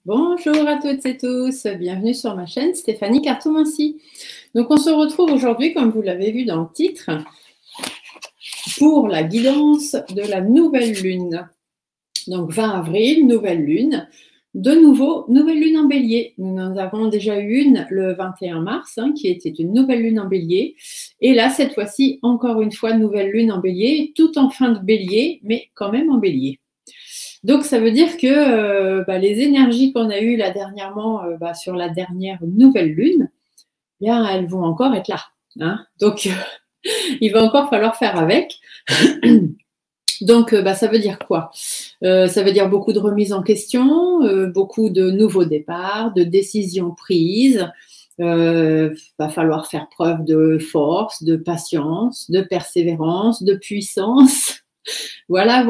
Bonjour à toutes et tous, bienvenue sur ma chaîne Stéphanie Cartomancie. Donc on se retrouve aujourd'hui, comme vous l'avez vu dans le titre, pour la guidance de la nouvelle lune. Donc 20 avril, nouvelle lune. De nouveau, nouvelle lune en bélier. Nous en avons déjà eu une le 21 mars, qui était une nouvelle lune en bélier. Et là, cette fois-ci, encore une fois, nouvelle lune en bélier, tout en fin de bélier, mais quand même en bélier. Donc, ça veut dire que les énergies qu'on a eues là dernièrement sur la dernière nouvelle lune, bien, elles vont encore être là. Donc, il va encore falloir faire avec. Donc, ça veut dire quoi? Ça veut dire beaucoup de remises en question, beaucoup de nouveaux départs, de décisions prises. Va falloir faire preuve de force, de patience, de persévérance, de puissance. Voilà.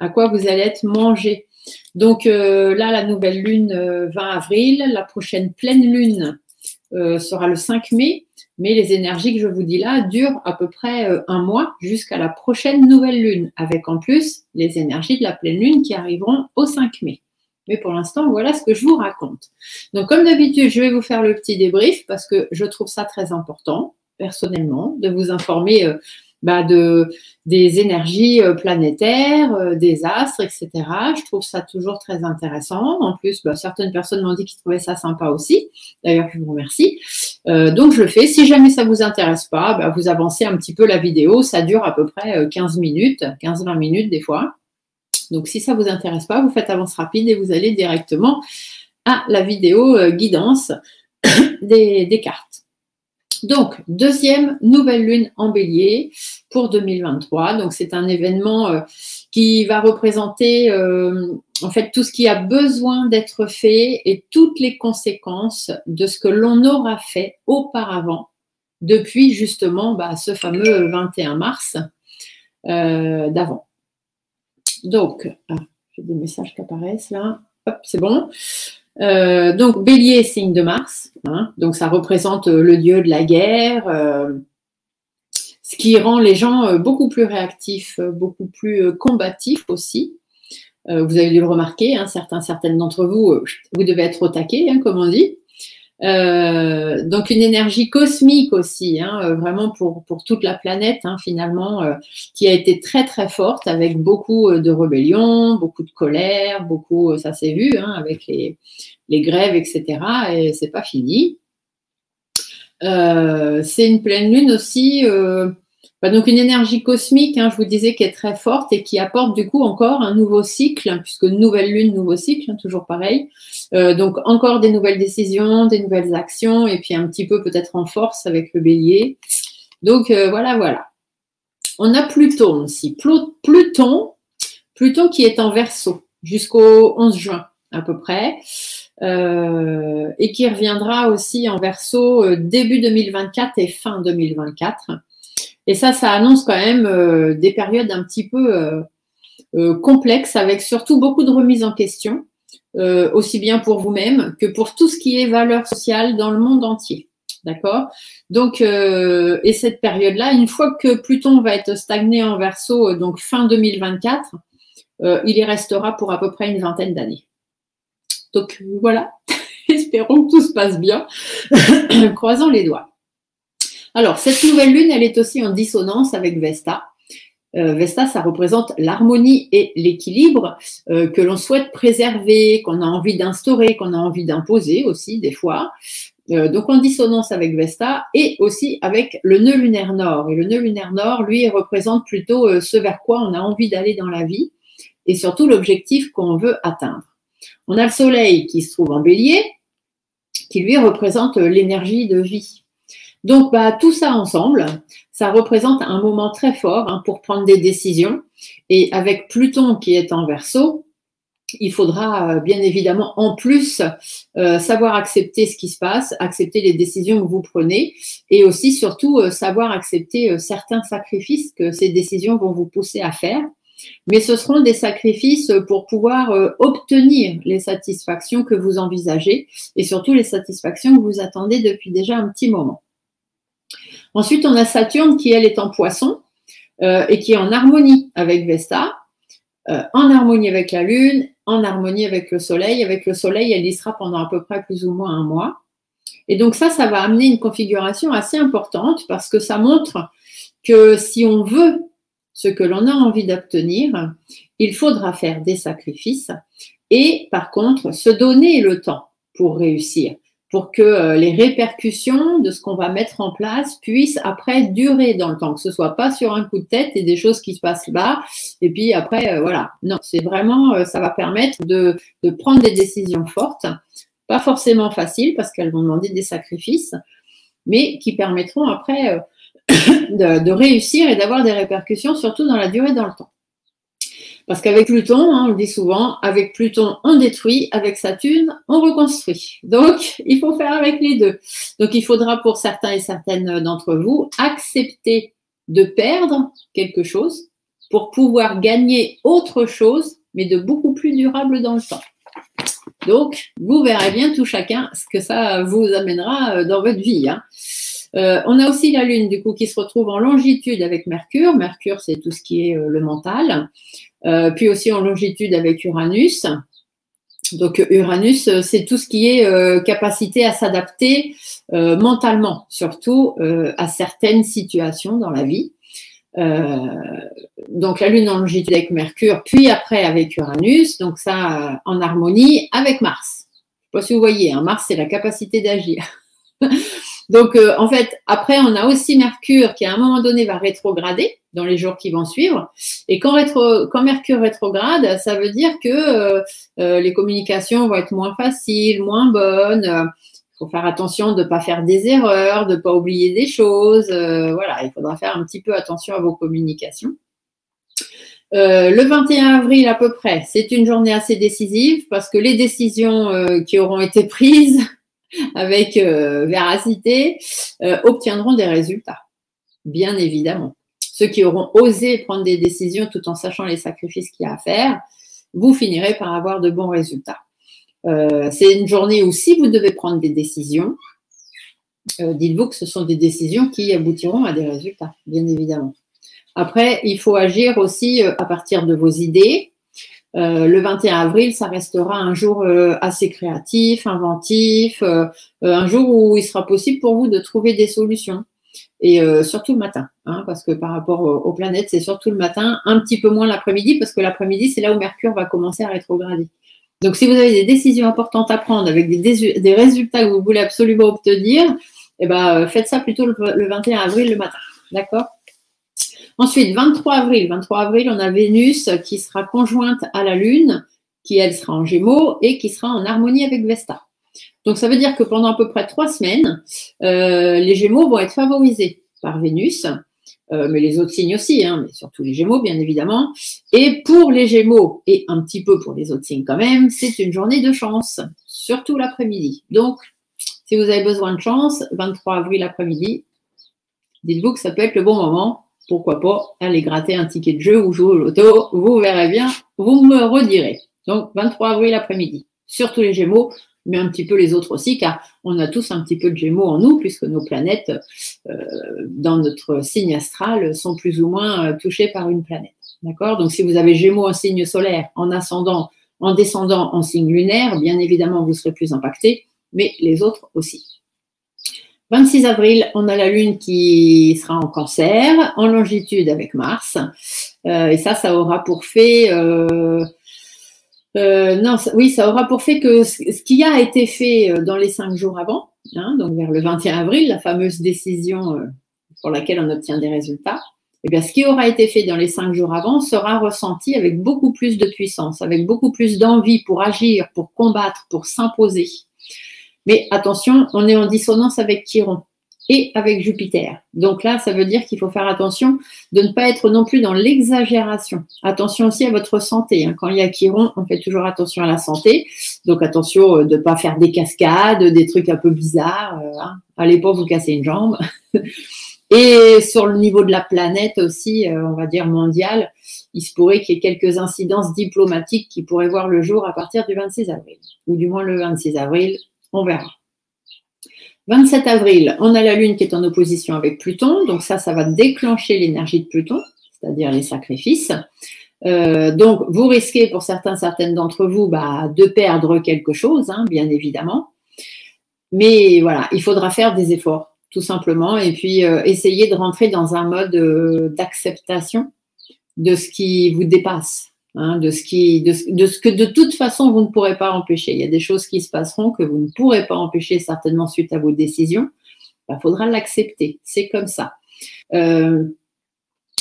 À quoi vous allez être mangé. Donc là, la nouvelle lune 20 avril, la prochaine pleine lune sera le 5 mai, mais les énergies que je vous dis là durent à peu près un mois jusqu'à la prochaine nouvelle lune, avec en plus les énergies de la pleine lune qui arriveront au 5 mai. Mais pour l'instant, voilà ce que je vous raconte. Donc comme d'habitude, je vais vous faire le petit débrief parce que je trouve ça très important, personnellement, de vous informer des énergies planétaires, des astres, etc. Je trouve ça toujours très intéressant. En plus, certaines personnes m'ont dit qu'ils trouvaient ça sympa aussi. D'ailleurs, je vous remercie. Donc, je le fais. Si jamais ça ne vous intéresse pas, vous avancez un petit peu la vidéo. Ça dure à peu près 15 minutes, 15-20 minutes des fois. Donc, si ça ne vous intéresse pas, vous faites avance rapide et vous allez directement à la vidéo guidance des cartes. Donc, deuxième nouvelle lune en bélier pour 2023. Donc, c'est un événement qui va représenter en fait tout ce qui a besoin d'être fait et toutes les conséquences de ce que l'on aura fait auparavant depuis justement ce fameux 21 mars d'avant. Donc, j'ai des messages qui apparaissent là. Hop, c'est bon. Donc, bélier, signe de Mars, donc ça représente le dieu de la guerre, ce qui rend les gens beaucoup plus réactifs, beaucoup plus combatifs aussi. Vous avez dû le remarquer, certaines d'entre vous, vous devez être au taquet, comme on dit. Donc une énergie cosmique aussi, vraiment pour toute la planète finalement, qui a été très très forte avec beaucoup de rébellions, beaucoup de colère, beaucoup, ça s'est vu avec les grèves, etc. Et c'est pas fini. C'est une pleine lune aussi, donc une énergie cosmique, je vous disais, qui est très forte et qui apporte du coup encore un nouveau cycle, puisque nouvelle lune, nouveau cycle, toujours pareil. Donc encore des nouvelles décisions, des nouvelles actions, et puis un petit peu peut-être en force avec le bélier. Donc voilà. On a Pluton aussi. Pluton qui est en Verseau jusqu'au 11 juin à peu près, et qui reviendra aussi en Verseau début 2024 et fin 2024. Et ça annonce quand même des périodes un petit peu complexes, avec surtout beaucoup de remises en question, aussi bien pour vous-même que pour tout ce qui est valeur sociale dans le monde entier. D'accord? Donc, et cette période-là, une fois que Pluton va être stagné en Verseau, donc fin 2024, il y restera pour à peu près une vingtaine d'années. Donc, voilà. Espérons que tout se passe bien. Croisons les doigts. Alors, cette nouvelle lune, elle est aussi en dissonance avec Vesta. Vesta, ça représente l'harmonie et l'équilibre que l'on souhaite préserver, qu'on a envie d'instaurer, qu'on a envie d'imposer aussi des fois. Donc en dissonance avec Vesta et aussi avec le nœud lunaire nord. Et le nœud lunaire nord, lui, représente plutôt ce vers quoi on a envie d'aller dans la vie et surtout l'objectif qu'on veut atteindre. On a le soleil qui se trouve en bélier, qui lui représente l'énergie de vie. Donc, tout ça ensemble, ça représente un moment très fort pour prendre des décisions. Et avec Pluton qui est en Verseau, il faudra bien évidemment en plus savoir accepter ce qui se passe, accepter les décisions que vous prenez et aussi surtout savoir accepter certains sacrifices que ces décisions vont vous pousser à faire. Mais ce seront des sacrifices pour pouvoir obtenir les satisfactions que vous envisagez et surtout les satisfactions que vous attendez depuis déjà un petit moment. Ensuite, on a Saturne qui, elle, est en Poisson et qui est en harmonie avec Vesta. en harmonie avec la Lune, en harmonie avec le Soleil. Avec le Soleil, elle y sera pendant à peu près plus ou moins un mois. Et donc ça va amener une configuration assez importante parce que ça montre que si on veut ce que l'on a envie d'obtenir, il faudra faire des sacrifices et par contre se donner le temps pour réussir, pour que les répercussions de ce qu'on va mettre en place puissent après durer dans le temps, que ce soit pas sur un coup de tête et des choses qui se passent là, et puis après, voilà. Non, c'est vraiment, ça va permettre de prendre des décisions fortes, pas forcément faciles parce qu'elles vont demander des sacrifices, mais qui permettront après de réussir et d'avoir des répercussions, surtout dans la durée, dans le temps. Parce qu'avec Pluton, on le dit souvent, avec Pluton, on détruit, avec Saturne, on reconstruit. Donc, il faut faire avec les deux. Donc, il faudra pour certains et certaines d'entre vous accepter de perdre quelque chose pour pouvoir gagner autre chose, mais de beaucoup plus durable dans le temps. Donc, vous verrez bien tout chacun ce que ça vous amènera dans votre vie. On a aussi la Lune, du coup, qui se retrouve en longitude avec Mercure. Mercure, c'est tout ce qui est le mental. Puis aussi en longitude avec Uranus. Donc Uranus, c'est tout ce qui est capacité à s'adapter mentalement, surtout à certaines situations dans la vie. Donc la Lune en longitude avec Mercure, puis après avec Uranus, donc ça en harmonie avec Mars. Je ne sais pas si vous voyez, Mars, c'est la capacité d'agir. Donc, en fait, après, on a aussi Mercure qui, à un moment donné, va rétrograder dans les jours qui vont suivre. Et quand Mercure rétrograde, ça veut dire que les communications vont être moins faciles, moins bonnes. Il faut faire attention de ne pas faire des erreurs, de ne pas oublier des choses. Voilà, il faudra faire un petit peu attention à vos communications. Le 21 avril à peu près, c'est une journée assez décisive parce que les décisions qui auront été prises avec véracité, obtiendront des résultats, bien évidemment. Ceux qui auront osé prendre des décisions tout en sachant les sacrifices qu'il y a à faire, vous finirez par avoir de bons résultats. C'est une journée où si vous devez prendre des décisions, dites-vous que ce sont des décisions qui aboutiront à des résultats, bien évidemment. Après, il faut agir aussi à partir de vos idées. Le 21 avril, ça restera un jour assez créatif, inventif, un jour où il sera possible pour vous de trouver des solutions. Et surtout le matin, parce que par rapport aux planètes, c'est surtout le matin, un petit peu moins l'après-midi, parce que l'après-midi, c'est là où Mercure va commencer à rétrograder. Donc, si vous avez des décisions importantes à prendre avec des résultats que vous voulez absolument obtenir, eh ben, faites ça plutôt le 21 avril le matin. D'accord ? Ensuite, 23 avril, on a Vénus qui sera conjointe à la Lune, qui elle sera en Gémeaux et qui sera en harmonie avec Vesta. Donc, ça veut dire que pendant à peu près 3 semaines, les Gémeaux vont être favorisés par Vénus, mais les autres signes aussi, mais surtout les Gémeaux, bien évidemment. Et pour les Gémeaux, et un petit peu pour les autres signes quand même, c'est une journée de chance, surtout l'après-midi. Donc, si vous avez besoin de chance, 23 avril après-midi, dites-vous que ça peut être le bon moment. Pourquoi pas aller gratter un ticket de jeu ou jouer au loto, vous verrez bien, vous me redirez. Donc, 23 avril après-midi, surtout les Gémeaux, mais un petit peu les autres aussi, car on a tous un petit peu de Gémeaux en nous, puisque nos planètes, dans notre signe astral, sont plus ou moins touchées par une planète. D'accord ? Donc, si vous avez Gémeaux en signe solaire, en ascendant, en descendant en signe lunaire, bien évidemment, vous serez plus impacté, mais les autres aussi. 26 avril, on a la Lune qui sera en Cancer, en longitude avec Mars. Et ça aura pour fait… ça aura pour fait que ce qui a été fait dans les 5 jours avant, donc vers le 21 avril, la fameuse décision pour laquelle on obtient des résultats, eh bien, ce qui aura été fait dans les 5 jours avant sera ressenti avec beaucoup plus de puissance, avec beaucoup plus d'envie pour agir, pour combattre, pour s'imposer. Mais attention, on est en dissonance avec Chiron et avec Jupiter. Donc là, ça veut dire qu'il faut faire attention de ne pas être non plus dans l'exagération. Attention aussi à votre santé. Quand il y a Chiron, on fait toujours attention à la santé. Donc attention de ne pas faire des cascades, des trucs un peu bizarres. Allez pas vous casser une jambe. Et sur le niveau de la planète aussi, on va dire mondial, il se pourrait qu'il y ait quelques incidences diplomatiques qui pourraient voir le jour à partir du 26 avril. Ou du moins le 26 avril. On verra. 27 avril, on a la Lune qui est en opposition avec Pluton. Donc ça va déclencher l'énergie de Pluton, c'est-à-dire les sacrifices. Donc, vous risquez pour certaines d'entre vous de perdre quelque chose, hein, bien évidemment. Mais voilà, il faudra faire des efforts, tout simplement, et puis essayer de rentrer dans un mode d'acceptation de ce qui vous dépasse, hein, de ce que de toute façon vous ne pourrez pas empêcher. Il y a des choses qui se passeront que vous ne pourrez pas empêcher certainement suite à vos décisions. Il faudra l'accepter, c'est comme ça.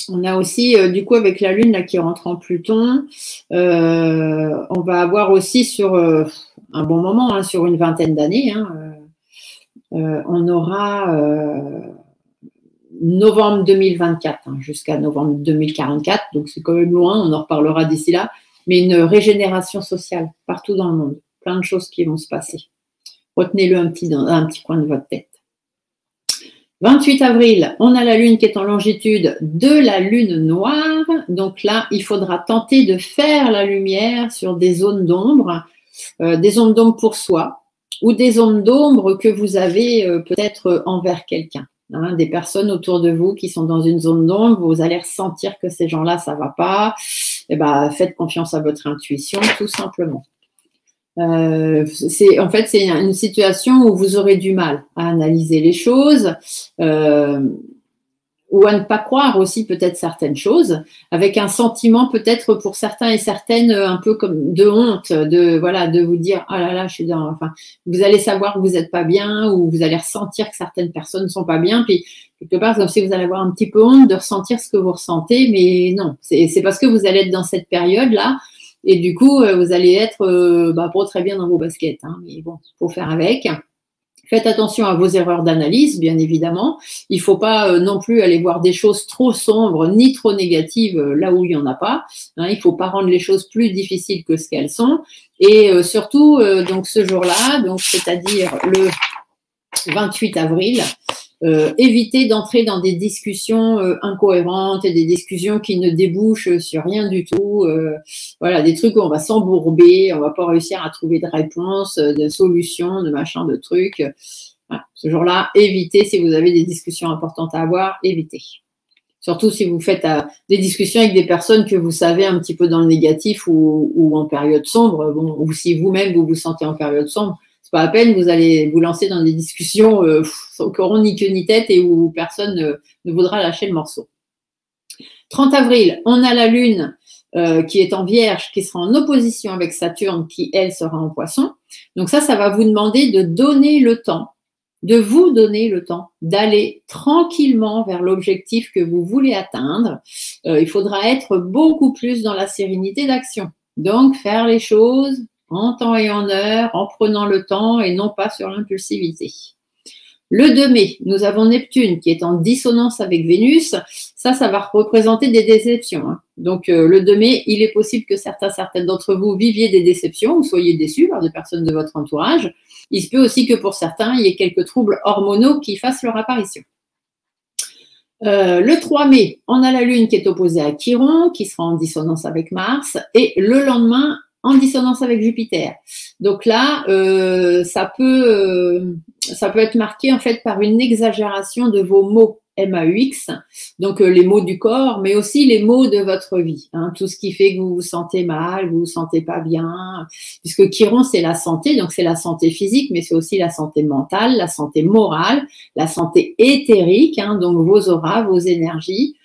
On a aussi, du coup, avec la Lune là, qui rentre en Pluton, on va avoir aussi sur un bon moment, hein, sur une vingtaine d'années, hein, on aura novembre 2024 hein, jusqu'à novembre 2044, donc c'est quand même loin, on en reparlera d'ici là, mais une régénération sociale partout dans le monde, plein de choses qui vont se passer. Retenez-le un petit coin de votre tête. 28 avril, on a la Lune qui est en longitude de la Lune noire. Donc là, il faudra tenter de faire la lumière sur des zones d'ombre pour soi ou des zones d'ombre que vous avez peut-être envers quelqu'un. Hein, des personnes autour de vous qui sont dans une zone d'ombre, vous allez ressentir que ces gens-là, ça ne va pas. Et faites confiance à votre intuition, tout simplement. C'est une situation où vous aurez du mal à analyser les choses ou à ne pas croire aussi peut-être certaines choses, avec un sentiment peut-être pour certains et certaines un peu comme de honte, de vous dire ah là là, vous allez savoir que vous n'êtes pas bien ou vous allez ressentir que certaines personnes ne sont pas bien, puis quelque part c'est comme si vous allez avoir un petit peu honte de ressentir ce que vous ressentez, mais non, c'est parce que vous allez être dans cette période-là. Et du coup, vous allez être pas très bien dans vos baskets. Hein, mais bon, il faut faire avec. Faites attention à vos erreurs d'analyse, bien évidemment. Il ne faut pas non plus aller voir des choses trop sombres ni trop négatives là où il n'y en a pas. Hein, il ne faut pas rendre les choses plus difficiles que ce qu'elles sont. Et surtout, donc ce jour-là, donc c'est-à-dire le 28 avril, évitez d'entrer dans des discussions incohérentes et des discussions qui ne débouchent sur rien du tout. Voilà, des trucs où on va s'embourber, on va pas réussir à trouver de réponses, de solutions, de machin, de trucs. Voilà, ce jour-là, évitez si vous avez des discussions importantes à avoir, évitez. Surtout si vous faites des discussions avec des personnes que vous savez un petit peu dans le négatif ou en période sombre, ou si vous-même vous vous sentez en période sombre. C'est pas à peine, vous allez vous lancer dans des discussions sans qu'auront ni queue ni tête et où personne ne voudra lâcher le morceau. 30 avril, on a la Lune qui est en Vierge, qui sera en opposition avec Saturne, qui, elle, sera en Poisson. Donc ça va vous demander de donner le temps, de vous donner le temps d'aller tranquillement vers l'objectif que vous voulez atteindre. Il faudra être beaucoup plus dans la sérénité d'action. Donc, faire les choses en temps et en heure, en prenant le temps et non pas sur l'impulsivité. Le 2 mai, nous avons Neptune qui est en dissonance avec Vénus. Ça va représenter des déceptions. Hein. Donc, le 2 mai, il est possible que certaines d'entre vous viviez des déceptions ou soyez déçus par des personnes de votre entourage. Il se peut aussi que pour certains, il y ait quelques troubles hormonaux qui fassent leur apparition. Le 3 mai, on a la Lune qui est opposée à Chiron, qui sera en dissonance avec Mars. Et le lendemain, en dissonance avec Jupiter. Donc là, ça peut être marqué en fait par une exagération de vos mots MAUX, donc les mots du corps, mais aussi les mots de votre vie. Hein, tout ce qui fait que vous vous sentez mal, vous vous sentez pas bien, puisque Chiron c'est la santé, donc c'est la santé physique, mais c'est aussi la santé mentale, la santé morale, la santé éthérique, hein, donc vos auras, vos énergies.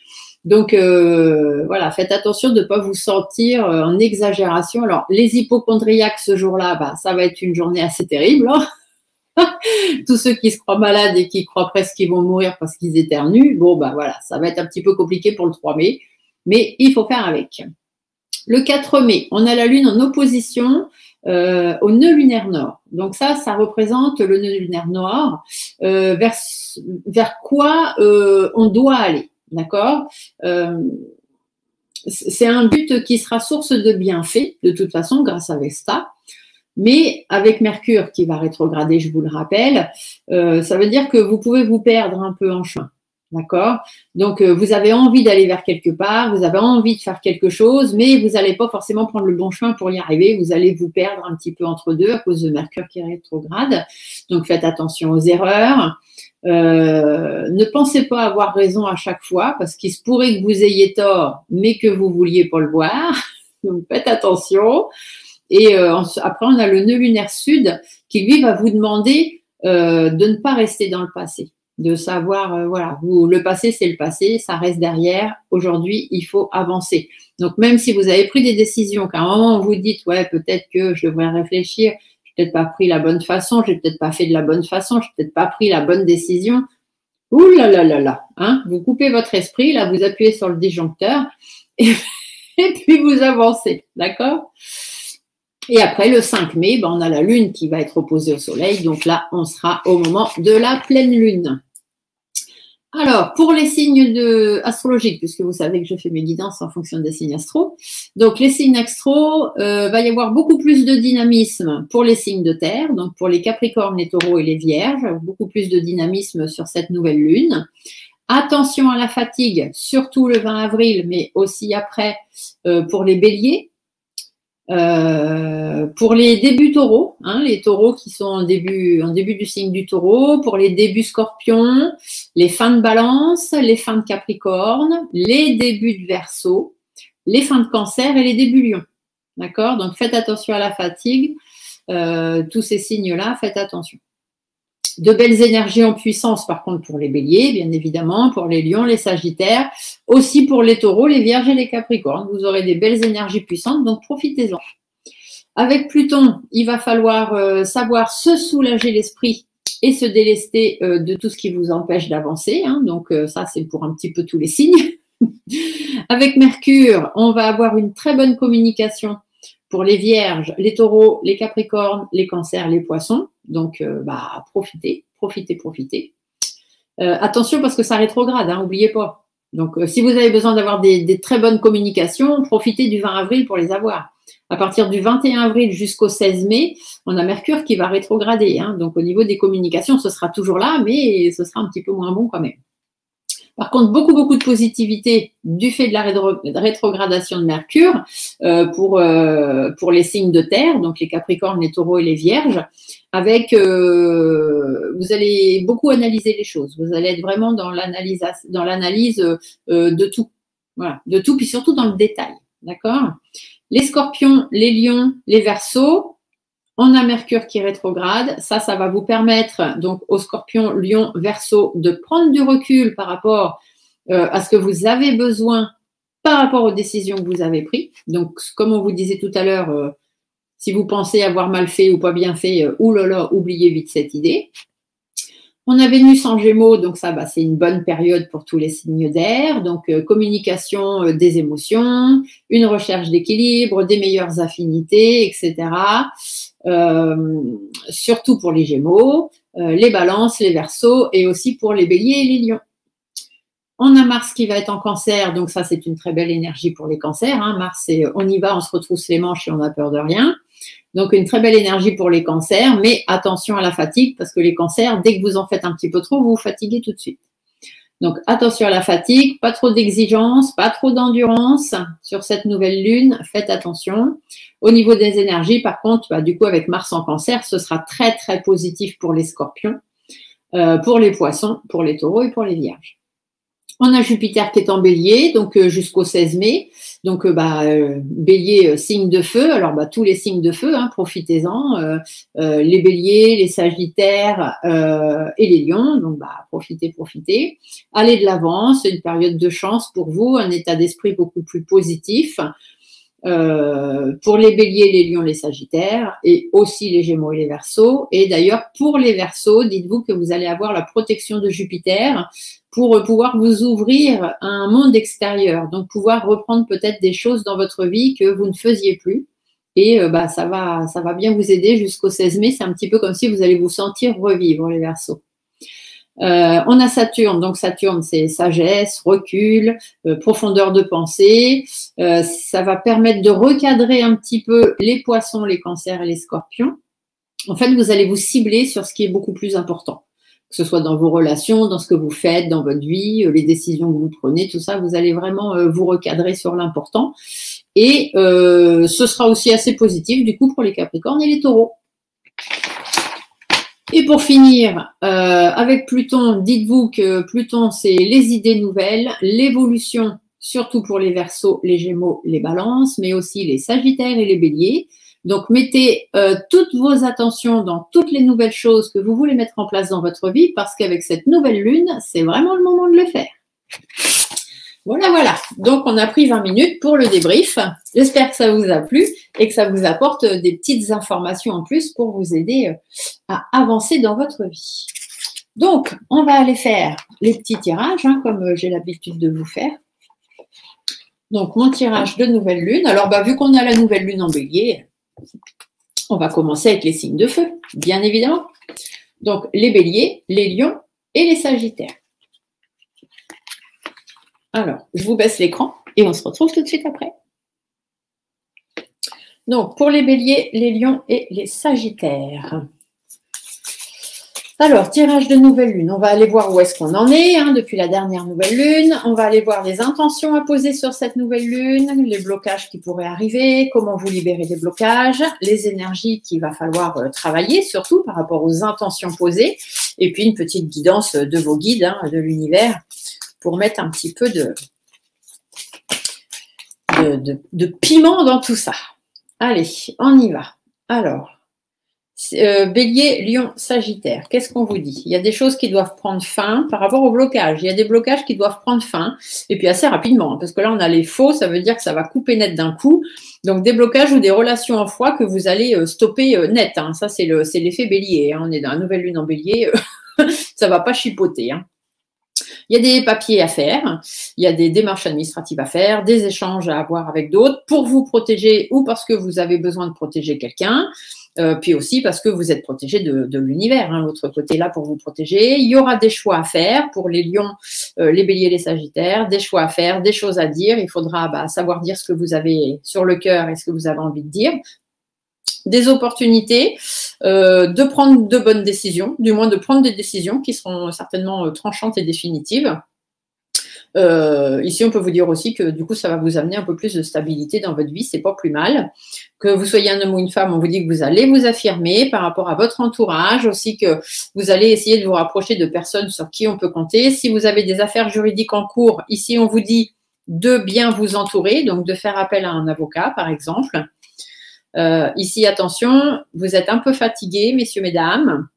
Donc voilà, faites attention de ne pas vous sentir en exagération. Alors les hypocondriaques ce jour-là, ça va être une journée assez terrible. Hein. Tous ceux qui se croient malades et qui croient presque qu'ils vont mourir parce qu'ils éternuent, voilà, ça va être un petit peu compliqué pour le 3 mai, mais il faut faire avec. Le 4 mai, on a la Lune en opposition au nœud lunaire nord. Donc ça représente le nœud lunaire nord, vers quoi on doit aller. D'accord, c'est un but qui sera source de bienfaits, de toute façon, grâce à Vesta. Mais avec Mercure qui va rétrograder, je vous le rappelle, ça veut dire que vous pouvez vous perdre un peu en chemin. D'accord? Donc, vous avez envie d'aller vers quelque part, vous avez envie de faire quelque chose, mais vous n'allez pas forcément prendre le bon chemin pour y arriver. Vous allez vous perdre un petit peu entre deux à cause de Mercure qui est rétrograde. Donc, faites attention aux erreurs. Ne pensez pas avoir raison à chaque fois, parce qu'il se pourrait que vous ayez tort, mais que vous ne vouliez pas le voir. Donc, faites attention. Et après, on a le nœud lunaire sud qui, lui, va vous demander de ne pas rester dans le passé. De savoir, voilà, le passé, c'est le passé, ça reste derrière. Aujourd'hui, il faut avancer. Donc, même si vous avez pris des décisions, qu'à un moment, vous dites, ouais, peut-être que je devrais réfléchir, j'ai peut-être pas pris la bonne façon, j'ai peut-être pas fait de la bonne façon, j'ai peut-être pas pris la bonne décision. Ouh là là là là, hein, vous coupez votre esprit, là, vous appuyez sur le disjoncteur et puis vous avancez, d'accord? Et après, le 5 mai, ben, on a la Lune qui va être opposée au Soleil. Donc là, on sera au moment de la pleine Lune. Alors, pour les signes astrologiques, puisque vous savez que je fais mes guidances en fonction des signes astro. Donc, les signes astro, va y avoir beaucoup plus de dynamisme pour les signes de terre. Donc, pour les Capricornes, les Taureaux et les Vierges. Beaucoup plus de dynamisme sur cette nouvelle Lune. Attention à la fatigue, surtout le 20 avril, mais aussi après pour les Béliers. Pour les débuts taureaux, hein, les taureaux qui sont en début du signe du taureau, pour les débuts scorpions, les fins de balance, les fins de capricorne, les débuts de verseau, les fins de cancer et les débuts lion. D'accord? Donc faites attention à la fatigue, tous ces signes-là, faites attention. De belles énergies en puissance, par contre, pour les béliers, bien évidemment, pour les lions, les sagittaires, aussi pour les taureaux, les vierges et les capricornes. Vous aurez des belles énergies puissantes, donc profitez-en. Avec Pluton, il va falloir savoir se soulager l'esprit et se délester de tout ce qui vous empêche d'avancer. Hein. Donc ça, c'est pour un petit peu tous les signes. Avec Mercure, on va avoir une très bonne communication pour les vierges, les taureaux, les capricornes, les cancers, les poissons. Donc, profitez. Attention parce que ça rétrograde, hein, n'oubliez pas. Donc, si vous avez besoin d'avoir des très bonnes communications, profitez du 20 avril pour les avoir. À partir du 21 avril jusqu'au 16 mai, on a Mercure qui va rétrograder. Hein. Donc, au niveau des communications, ce sera toujours là, mais ce sera un petit peu moins bon quand même. Par contre, beaucoup de positivité du fait de la rétrogradation de Mercure pour les signes de terre, donc les Capricornes, les Taureaux et les Vierges, avec vous allez beaucoup analyser les choses. Vous allez être vraiment dans l'analyse de tout, voilà, de tout, puis surtout dans le détail, d'accord? Les Scorpions, les Lions, les Verseaux. On a Mercure qui rétrograde. Ça va vous permettre, donc, aux Scorpions, Lions, Verseaux, de prendre du recul par rapport à ce que vous avez besoin par rapport aux décisions que vous avez prises. Donc, comme on vous disait tout à l'heure, si vous pensez avoir mal fait ou pas bien fait, oulala, oubliez vite cette idée. On a Vénus en Gémeaux, donc ça, c'est une bonne période pour tous les signes d'air. Donc, communication des émotions, une recherche d'équilibre, des meilleures affinités, etc. Surtout pour les Gémeaux, les Balances, les Verseaux et aussi pour les Béliers et les Lions. On a Mars qui va être en Cancer, donc ça, c'est une très belle énergie pour les cancers. Hein. Mars, c'est on y va, on se retrousse les manches et on n'a peur de rien. Donc, une très belle énergie pour les cancers, mais attention à la fatigue parce que les cancers, dès que vous en faites un petit peu trop, vous vous fatiguez tout de suite. Donc, attention à la fatigue, pas trop d'exigence, pas trop d'endurance sur cette nouvelle lune, faites attention. Au niveau des énergies, par contre, du coup, avec Mars en Cancer, ce sera très, très positif pour les Scorpions, pour les Poissons, pour les Taureaux et pour les Vierges. On a Jupiter qui est en Bélier, donc jusqu'au 16 mai. Donc, Bélier, signe de feu. Alors, tous les signes de feu, hein, profitez-en. Les Béliers, les Sagittaires et les Lions. Donc, profitez. Allez de l'avant, c'est une période de chance pour vous, un état d'esprit beaucoup plus positif. Pour les Béliers, les Lions, les Sagittaires et aussi les Gémeaux et les Verseaux. Et d'ailleurs, pour les Verseaux, dites-vous que vous allez avoir la protection de Jupiter pour pouvoir vous ouvrir à un monde extérieur, donc pouvoir reprendre peut-être des choses dans votre vie que vous ne faisiez plus. Et ça va bien vous aider jusqu'au 16 mai. C'est un petit peu comme si vous allez vous sentir revivre, les Verseaux. On a Saturne, donc Saturne c'est sagesse, recul, profondeur de pensée, ça va permettre de recadrer un petit peu les poissons, les cancers et les scorpions. En fait, vous allez vous cibler sur ce qui est beaucoup plus important. que ce soit dans vos relations, dans ce que vous faites, dans votre vie, les décisions que vous prenez, tout ça, vous allez vraiment vous recadrer sur l'important. Et ce sera aussi assez positif, du coup, pour les Capricornes et les Taureaux. Et pour finir, avec Pluton, dites-vous que Pluton, c'est les idées nouvelles, l'évolution, surtout pour les Verseaux, les Gémeaux, les Balances, mais aussi les Sagittaires et les Béliers. Donc, mettez toutes vos attentions dans toutes les nouvelles choses que vous voulez mettre en place dans votre vie, parce qu'avec cette nouvelle lune, c'est vraiment le moment de le faire. Voilà, voilà. Donc, on a pris 20 minutes pour le débrief. J'espère que ça vous a plu et que ça vous apporte des petites informations en plus pour vous aider à avancer dans votre vie. Donc, on va aller faire les petits tirages, hein, comme j'ai l'habitude de vous faire. Donc, mon tirage de nouvelle lune. Alors, vu qu'on a la nouvelle lune en Bélier, on va commencer avec les signes de feu, bien évidemment. Donc, les Béliers, les Lions et les Sagittaires. Alors, je vous baisse l'écran et on se retrouve tout de suite après. Donc, pour les Béliers, les Lions et les Sagittaires. Alors, tirage de nouvelle lune. On va aller voir où est-ce qu'on en est depuis la dernière nouvelle lune. On va aller voir les intentions à poser sur cette nouvelle lune, les blocages qui pourraient arriver, comment vous libérer des blocages, les énergies qu'il va falloir travailler, surtout par rapport aux intentions posées, et puis une petite guidance de vos guides, de l'univers, pour mettre un petit peu de piment dans tout ça. Allez, on y va. Alors, Bélier, Lion, Sagittaire, qu'est-ce qu'on vous dit? Il y a des choses qui doivent prendre fin par rapport au blocage. Il y a des blocages qui doivent prendre fin, et puis assez rapidement, parce que là, on a les faux, ça veut dire que ça va couper net d'un coup. Donc, des blocages ou des relations en froid que vous allez stopper net. Ça, c'est l'effet Bélier. On est dans la nouvelle lune en Bélier, ça ne va pas chipoter. Il y a des papiers à faire, il y a des démarches administratives à faire, des échanges à avoir avec d'autres pour vous protéger ou parce que vous avez besoin de protéger quelqu'un, puis aussi parce que vous êtes protégé de l'univers, l'autre côté là pour vous protéger. Il y aura des choix à faire pour les lions, les béliers, les sagittaires, des choix à faire, des choses à dire. Il faudra savoir dire ce que vous avez sur le cœur et ce que vous avez envie de dire. Des opportunités de prendre de bonnes décisions, du moins de prendre des décisions qui seront certainement tranchantes et définitives. Ici, on peut vous dire aussi que du coup, ça va vous amener un peu plus de stabilité dans votre vie, c'est pas plus mal. Que vous soyez un homme ou une femme, on vous dit que vous allez vous affirmer par rapport à votre entourage, aussi que vous allez essayer de vous rapprocher de personnes sur qui on peut compter. Si vous avez des affaires juridiques en cours, ici, on vous dit de bien vous entourer, donc de faire appel à un avocat, par exemple. Ici, attention, vous êtes un peu fatigués, messieurs, mesdames,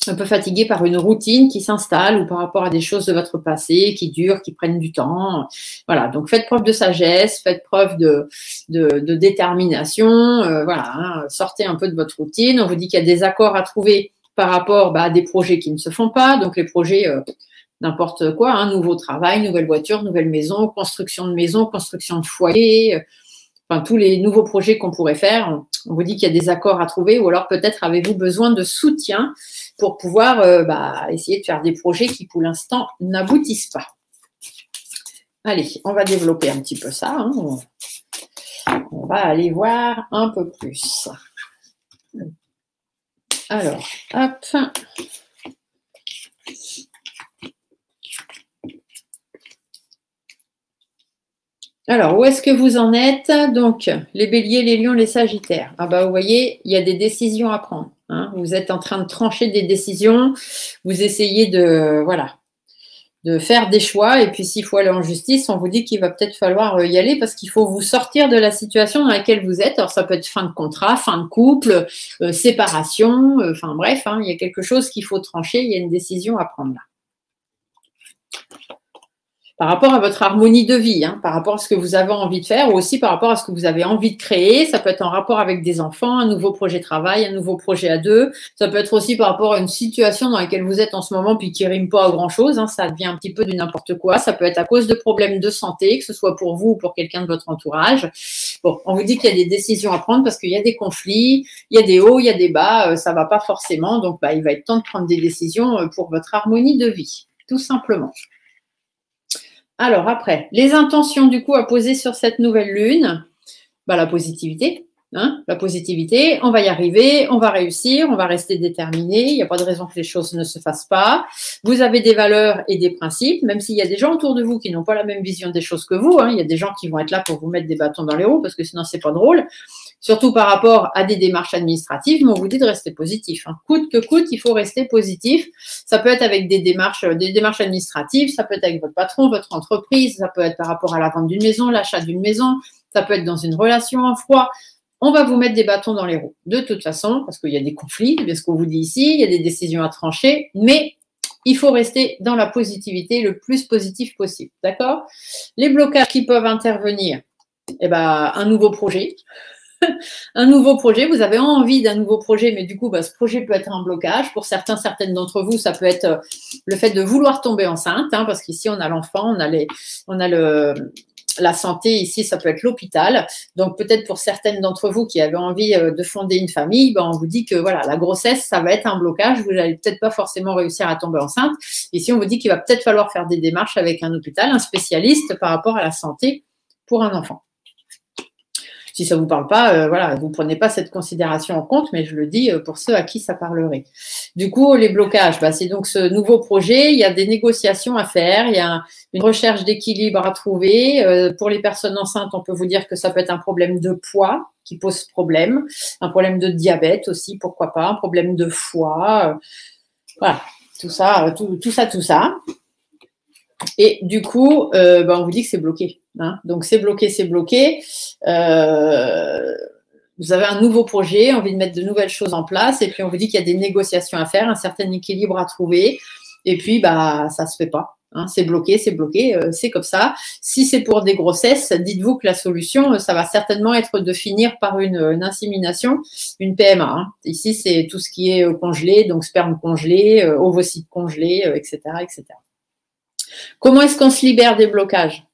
un peu fatigués par une routine qui s'installe ou par rapport à des choses de votre passé qui durent, qui prennent du temps. Voilà, donc faites preuve de sagesse, faites preuve de détermination, sortez un peu de votre routine. On vous dit qu'il y a des accords à trouver par rapport à des projets qui ne se font pas, donc les projets n'importe quoi, nouveau travail, nouvelle voiture, nouvelle maison, construction de foyer, tous les nouveaux projets qu'on pourrait faire, on vous dit qu'il y a des accords à trouver ou alors peut-être avez-vous besoin de soutien pour pouvoir essayer de faire des projets qui pour l'instant n'aboutissent pas. Allez, on va développer un petit peu ça. On va aller voir un peu plus. Alors, hop. Alors, où est-ce que vous en êtes? Donc, les béliers, les lions, les sagittaires. Vous voyez, il y a des décisions à prendre. Vous êtes en train de trancher des décisions. Vous essayez de faire des choix. Et puis, s'il faut aller en justice, on vous dit qu'il va peut-être falloir y aller parce qu'il faut vous sortir de la situation dans laquelle vous êtes. Alors, ça peut être fin de contrat, fin de couple, séparation. Bref, il y a quelque chose qu'il faut trancher. Il y a une décision à prendre là. Par rapport à votre harmonie de vie, par rapport à ce que vous avez envie de faire ou aussi par rapport à ce que vous avez envie de créer. Ça peut être en rapport avec des enfants, un nouveau projet de travail, un nouveau projet à deux. Ça peut être aussi par rapport à une situation dans laquelle vous êtes en ce moment puis qui rime pas à grand-chose. Ça devient un petit peu du n'importe quoi. Ça peut être à cause de problèmes de santé, que ce soit pour vous ou pour quelqu'un de votre entourage. Bon, on vous dit qu'il y a des décisions à prendre parce qu'il y a des conflits, il y a des hauts, il y a des bas, ça va pas forcément. Donc, il va être temps de prendre des décisions pour votre harmonie de vie, tout simplement. Alors après, les intentions du coup à poser sur cette nouvelle lune, la positivité, Hein, la positivité, on va y arriver, on va réussir, on va rester déterminé, il n'y a pas de raison que les choses ne se fassent pas. Vous avez des valeurs et des principes, même s'il y a des gens autour de vous qui n'ont pas la même vision des choses que vous, hein, il y a des gens qui vont être là pour vous mettre des bâtons dans les roues, parce que sinon c'est pas drôle, surtout par rapport à des démarches administratives, mais on vous dit de rester positif. Hein. Coûte que coûte, il faut rester positif. Ça peut être avec des démarches administratives, ça peut être avec votre patron, votre entreprise, ça peut être par rapport à la vente d'une maison, l'achat d'une maison, ça peut être dans une relation en froid. On va vous mettre des bâtons dans les roues. De toute façon, parce qu'il y a des conflits, c'est ce qu'on vous dit ici, il y a des décisions à trancher, mais il faut rester dans la positivité le plus positif possible. D'accord? Les blocages qui peuvent intervenir, eh ben, un nouveau projet. Un nouveau projet, vous avez envie d'un nouveau projet, mais du coup, ce projet peut être un blocage. Pour certaines d'entre vous, ça peut être le fait de vouloir tomber enceinte, hein, parce qu'ici, on a l'enfant, on a la santé, ici, ça peut être l'hôpital. Donc, peut-être pour certaines d'entre vous qui avaient envie de fonder une famille, on vous dit que voilà, la grossesse, ça va être un blocage. Vous n'allez peut-être pas forcément réussir à tomber enceinte. Ici, on vous dit qu'il va peut-être falloir faire des démarches avec un hôpital, un spécialiste par rapport à la santé pour un enfant. Si ça ne vous parle pas, voilà, vous ne prenez pas cette considération en compte, mais je le dis pour ceux à qui ça parlerait. Du coup, les blocages, c'est donc ce nouveau projet, il y a des négociations à faire, il y a une recherche d'équilibre à trouver. Pour les personnes enceintes, on peut vous dire que ça peut être un problème de poids qui pose problème, un problème de diabète aussi, pourquoi pas, un problème de foie, voilà, tout ça. Et du coup, on vous dit que c'est bloqué. Hein. Donc, c'est bloqué, c'est bloqué. Vous avez un nouveau projet, envie de mettre de nouvelles choses en place, et puis on vous dit qu'il y a des négociations à faire, un certain équilibre à trouver, et puis ça se fait pas. Hein. C'est bloqué, c'est comme ça. Si c'est pour des grossesses, dites-vous que la solution, ça va certainement être de finir par une insémination, une PMA. Hein. Ici, c'est tout ce qui est congelé, donc sperme congelé, ovocytes congelés, etc., etc. Comment est-ce qu'on se libère des blocages?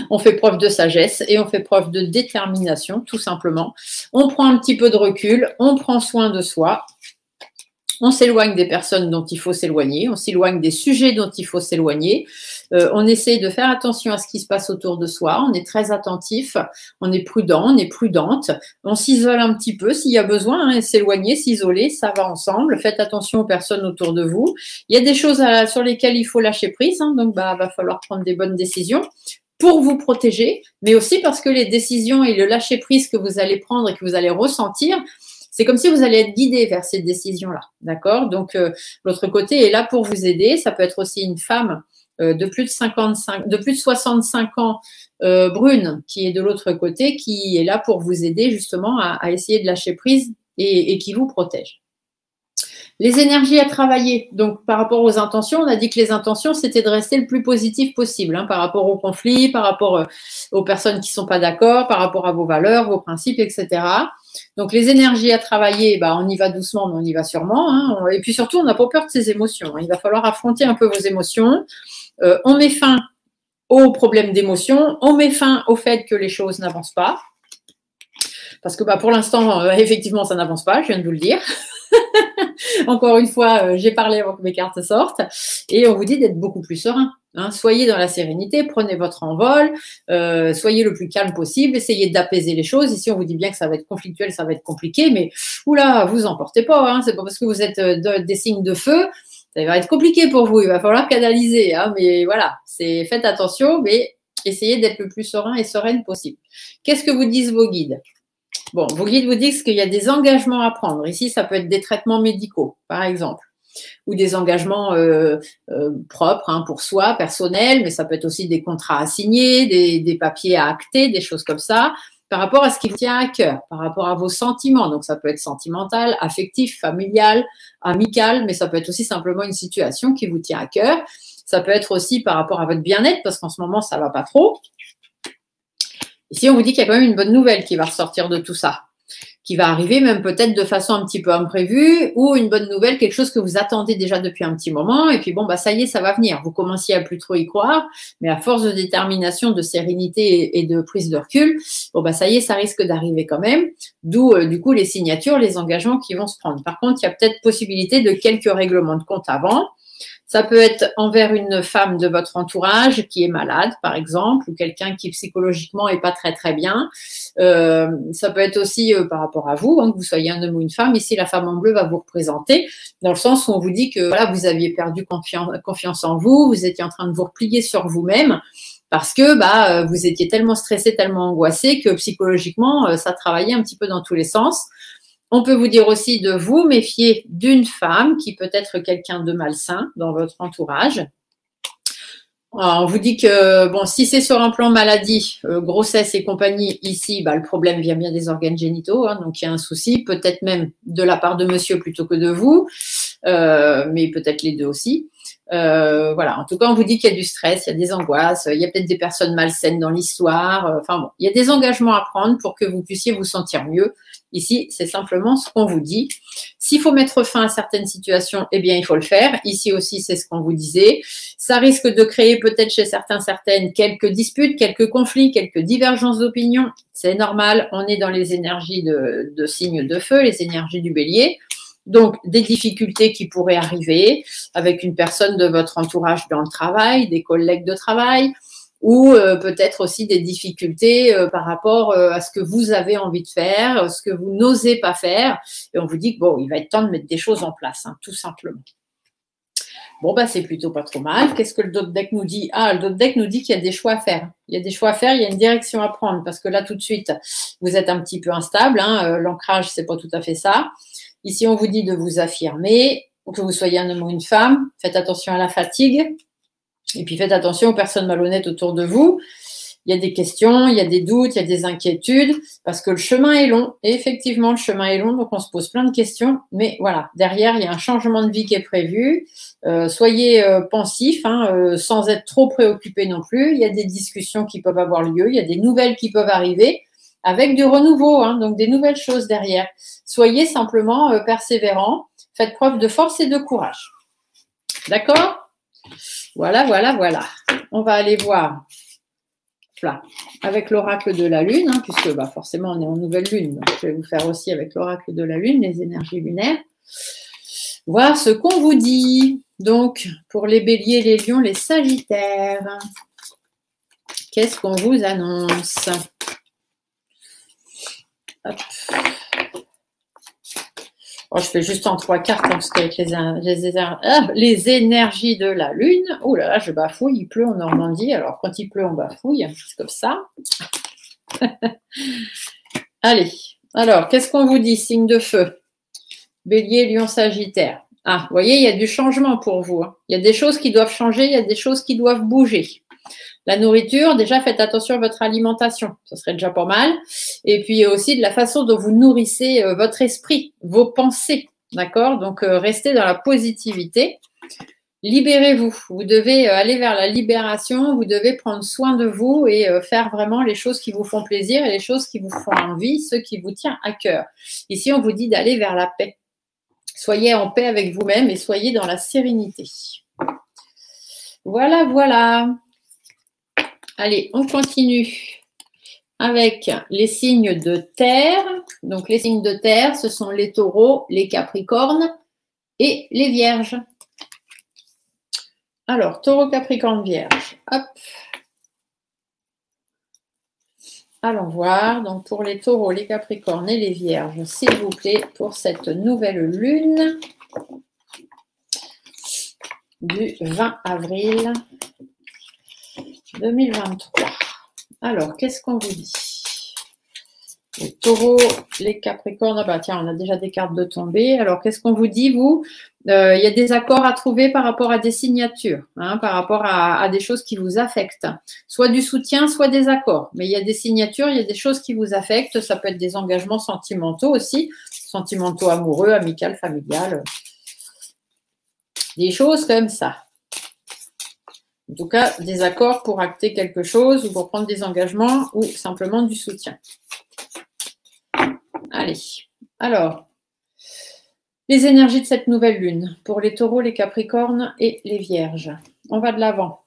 On fait preuve de sagesse et on fait preuve de détermination, tout simplement. On prend un petit peu de recul, on prend soin de soi, on s'éloigne des personnes dont il faut s'éloigner, on s'éloigne des sujets dont il faut s'éloigner, on essaye de faire attention à ce qui se passe autour de soi, on est très attentif, on est prudent, on est prudente, on s'isole un petit peu s'il y a besoin, hein, s'éloigner, s'isoler, ça va ensemble, faites attention aux personnes autour de vous. Il y a des choses sur lesquelles il faut lâcher prise, hein, donc va falloir prendre des bonnes décisions pour vous protéger, mais aussi parce que les décisions et le lâcher prise que vous allez prendre et que vous allez ressentir, c'est comme si vous allez être guidé vers ces décisions-là, d'accord? Donc, l'autre côté est là pour vous aider. Ça peut être aussi une femme de plus de 65 ans brune qui est de l'autre côté, qui est là pour vous aider justement à essayer de lâcher prise et qui vous protège. Les énergies à travailler, donc par rapport aux intentions, on a dit que les intentions, c'était de rester le plus positif possible, hein, par rapport aux conflits, par rapport aux personnes qui ne sont pas d'accord, par rapport à vos valeurs, vos principes, etc. Donc les énergies à travailler, on y va doucement, mais on y va sûrement. Hein, et puis surtout, on n'a pas peur de ses émotions. Hein, il va falloir affronter un peu vos émotions. On met fin aux problèmes d'émotions, on met fin au fait que les choses n'avancent pas. Parce que pour l'instant, effectivement, ça n'avance pas, je viens de vous le dire. Encore une fois, j'ai parlé avant que mes cartes sortent et on vous dit d'être beaucoup plus serein. Hein. Soyez dans la sérénité, prenez votre envol, soyez le plus calme possible, essayez d'apaiser les choses. Ici, on vous dit bien que ça va être conflictuel, ça va être compliqué, mais oula, vous emportez pas. Hein. C'est pas parce que vous êtes des signes de feu, ça va être compliqué pour vous. Il va falloir canaliser. Hein. Mais voilà, faites attention, mais essayez d'être le plus serein et sereine possible. Qu'est-ce que vous disent vos guides? Bon, vos guides vous disent qu'il y a des engagements à prendre. Ici, ça peut être des traitements médicaux, par exemple, ou des engagements propres hein, pour soi, personnels, mais ça peut être aussi des contrats à signer, des papiers à acter, des choses comme ça, par rapport à ce qui vous tient à cœur, par rapport à vos sentiments. Donc, ça peut être sentimental, affectif, familial, amical, mais ça peut être aussi simplement une situation qui vous tient à cœur. Ça peut être aussi par rapport à votre bien-être, parce qu'en ce moment, ça ne va pas trop. Ici, on vous dit qu'il y a quand même une bonne nouvelle qui va ressortir de tout ça, qui va arriver même peut-être de façon un petit peu imprévue, ou une bonne nouvelle, quelque chose que vous attendez déjà depuis un petit moment, et puis ça y est, ça va venir. Vous commenciez à plus trop y croire, mais à force de détermination, de sérénité et de prise de recul, ça y est, ça risque d'arriver quand même, d'où du coup les signatures, les engagements qui vont se prendre. Par contre, il y a peut-être possibilité de quelques règlements de compte avant. Ça peut être envers une femme de votre entourage qui est malade, par exemple, ou quelqu'un qui psychologiquement est pas très très bien. Ça peut être aussi par rapport à vous, hein, que vous soyez un homme ou une femme. Ici, la femme en bleu va vous représenter dans le sens où on vous dit que voilà, vous aviez perdu confiance en vous, vous étiez en train de vous replier sur vous-même parce que vous étiez tellement stressé, tellement angoissé que psychologiquement, ça travaillait un petit peu dans tous les sens. On peut vous dire aussi de vous méfier d'une femme qui peut être quelqu'un de malsain dans votre entourage. Alors, on vous dit que bon, si c'est sur un plan maladie, grossesse et compagnie, ici, le problème vient bien des organes génitaux, hein, donc il y a un souci, peut-être même de la part de monsieur plutôt que de vous, mais peut-être les deux aussi. Voilà, en tout cas, on vous dit qu'il y a du stress, il y a des angoisses, il y a peut-être des personnes malsaines dans l'histoire. Enfin bon, il y a des engagements à prendre pour que vous puissiez vous sentir mieux. Ici, c'est simplement ce qu'on vous dit. S'il faut mettre fin à certaines situations, eh bien, il faut le faire. Ici aussi, c'est ce qu'on vous disait. Ça risque de créer peut-être chez certaines quelques disputes, quelques conflits, quelques divergences d'opinion. C'est normal, on est dans les énergies de signes de feu, les énergies du bélier. Donc, des difficultés qui pourraient arriver avec une personne de votre entourage dans le travail, des collègues de travail, ou peut-être aussi des difficultés par rapport à ce que vous avez envie de faire, ce que vous n'osez pas faire. Et on vous dit que bon, il va être temps de mettre des choses en place, hein, tout simplement. Bon, c'est plutôt pas trop mal. Qu'est-ce que le dos de deck nous dit? Ah, le dos de deck nous dit qu'il y a des choix à faire. Il y a des choix à faire, il y a une direction à prendre, parce que là, tout de suite, vous êtes un petit peu instable. Hein, l'ancrage, c'est pas tout à fait ça. Ici, on vous dit de vous affirmer, que vous soyez un homme ou une femme. Faites attention à la fatigue. Et puis, faites attention aux personnes malhonnêtes autour de vous. Il y a des questions, il y a des doutes, il y a des inquiétudes, parce que le chemin est long. Et effectivement, le chemin est long, donc on se pose plein de questions. Mais voilà, derrière, il y a un changement de vie qui est prévu. Soyez pensifs, hein, sans être trop préoccupés non plus. Il y a des discussions qui peuvent avoir lieu, il y a des nouvelles qui peuvent arriver, avec du renouveau, hein, donc des nouvelles choses derrière. Soyez simplement persévérants, faites preuve de force et de courage. D'accord ? Voilà, voilà, voilà. On va aller voir là, avec l'oracle de la Lune, hein, puisque forcément on est en nouvelle Lune. Donc je vais vous faire aussi avec l'oracle de la Lune, les énergies lunaires. Voir ce qu'on vous dit. Donc, pour les béliers, les lions, les sagittaires, qu'est-ce qu'on vous annonce? Hop. Oh, je fais juste en 3 cartes, hein, parce qu'avec les énergies de la Lune, oh là là, je bafouille, il pleut en Normandie. Alors, quand il pleut, on bafouille, c'est comme ça. Allez, alors, qu'est-ce qu'on vous dit, signe de feu? Bélier, lion, sagittaire. Ah, vous voyez, il y a du changement pour vous. Hein. Il y a des choses qui doivent changer, il y a des choses qui doivent bouger. La nourriture, déjà, faites attention à votre alimentation. Ce serait déjà pas mal. Et puis aussi de la façon dont vous nourrissez votre esprit, vos pensées. D'accord? Donc, restez dans la positivité. Libérez-vous. Vous devez aller vers la libération. Vous devez prendre soin de vous et faire vraiment les choses qui vous font plaisir et les choses qui vous font envie, ce qui vous tient à cœur. Ici, on vous dit d'aller vers la paix. Soyez en paix avec vous-même et soyez dans la sérénité. Voilà, voilà. Allez, on continue avec les signes de terre. Donc, les signes de terre, ce sont les taureaux, les capricornes et les vierges. Alors, taureau, capricorne, vierge. Hop. Allons voir. Donc, pour les taureaux, les capricornes et les vierges, s'il vous plaît, pour cette nouvelle lune du 20 avril 2023. Alors, qu'est-ce qu'on vous dit? Les taureaux, les capricornes, ah tiens, on a déjà des cartes de tombée. Alors, qu'est-ce qu'on vous dit, vous? Il y a des accords à trouver par rapport à des signatures, hein, par rapport à des choses qui vous affectent. Soit du soutien, soit des accords. Mais il y a des signatures, il y a des choses qui vous affectent. Ça peut être des engagements sentimentaux aussi, sentimentaux amoureux, amicaux, familial. Des choses comme ça. En tout cas, des accords pour acter quelque chose ou pour prendre des engagements ou simplement du soutien. Allez, alors, les énergies de cette nouvelle lune pour les taureaux, les capricornes et les vierges. On va de l'avant.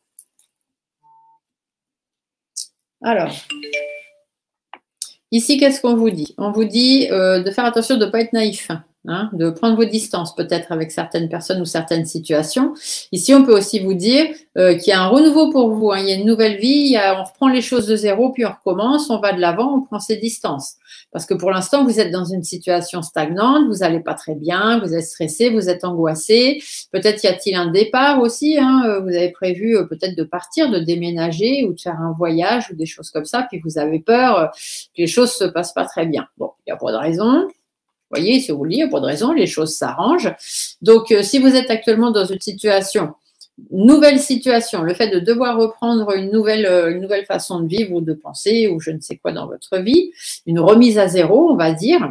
Alors, ici, qu'est-ce qu'on vous dit? On vous dit de faire attention de ne pas être naïf. hein, de prendre vos distances peut-être avec certaines personnes ou certaines situations. Ici, on peut aussi vous dire qu'il y a un renouveau pour vous, hein, il y a une nouvelle vie, on reprend les choses de zéro, puis on recommence, on va de l'avant, on prend ses distances. Parce que pour l'instant, vous êtes dans une situation stagnante, vous n'allez pas très bien, vous êtes stressé, vous êtes angoissé. Peut-être y a-t-il un départ aussi, hein, vous avez prévu peut-être de partir, de déménager ou de faire un voyage ou des choses comme ça, puis vous avez peur que les choses ne se passent pas très bien. Bon, il n'y a pas de raison. Vous voyez, si vous le dites, il n'y a pas de raison, les choses s'arrangent. Donc, si vous êtes actuellement dans une nouvelle situation, le fait de devoir reprendre une nouvelle façon de vivre ou de penser ou je ne sais quoi dans votre vie, une remise à zéro, on va dire.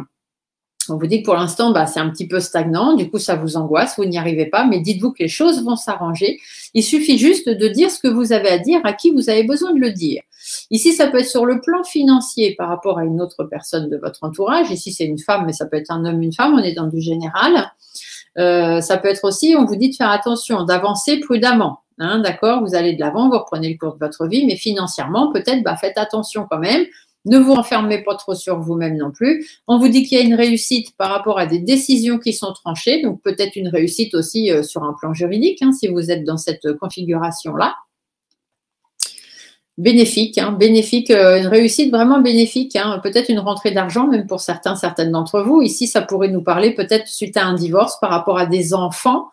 On vous dit que pour l'instant, c'est un petit peu stagnant, du coup, ça vous angoisse, vous n'y arrivez pas, mais dites-vous que les choses vont s'arranger. Il suffit juste de dire ce que vous avez à dire, à qui vous avez besoin de le dire. Ici, ça peut être sur le plan financier par rapport à une autre personne de votre entourage. Ici, c'est une femme, mais ça peut être un homme, une femme, on est dans du général. Ça peut être aussi, on vous dit de faire attention, d'avancer prudemment. Hein, d'accord, vous allez de l'avant, vous reprenez le cours de votre vie, mais financièrement, peut-être, faites attention quand même. Ne vous enfermez pas trop sur vous-même non plus. On vous dit qu'il y a une réussite par rapport à des décisions qui sont tranchées, donc peut-être une réussite aussi sur un plan juridique, hein, si vous êtes dans cette configuration-là. Bénéfique, hein, bénéfique, une réussite vraiment bénéfique, hein, peut-être une rentrée d'argent même pour certaines d'entre vous. Ici, ça pourrait nous parler peut-être suite à un divorce par rapport à des enfants.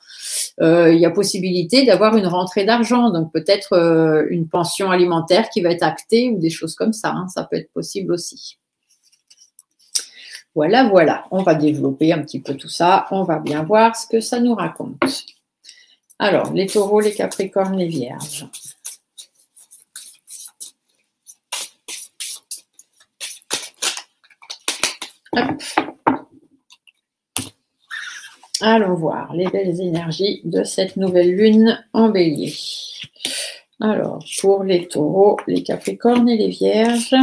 Il y a possibilité d'avoir une rentrée d'argent, donc peut-être une pension alimentaire qui va être actée ou des choses comme ça, hein, ça peut être possible aussi. Voilà, voilà, on va développer un petit peu tout ça, on va bien voir ce que ça nous raconte. Alors, les taureaux, les capricornes, les vierges. Hop. Allons voir les belles énergies de cette nouvelle lune en bélier. Alors, pour les taureaux, les capricornes et les vierges,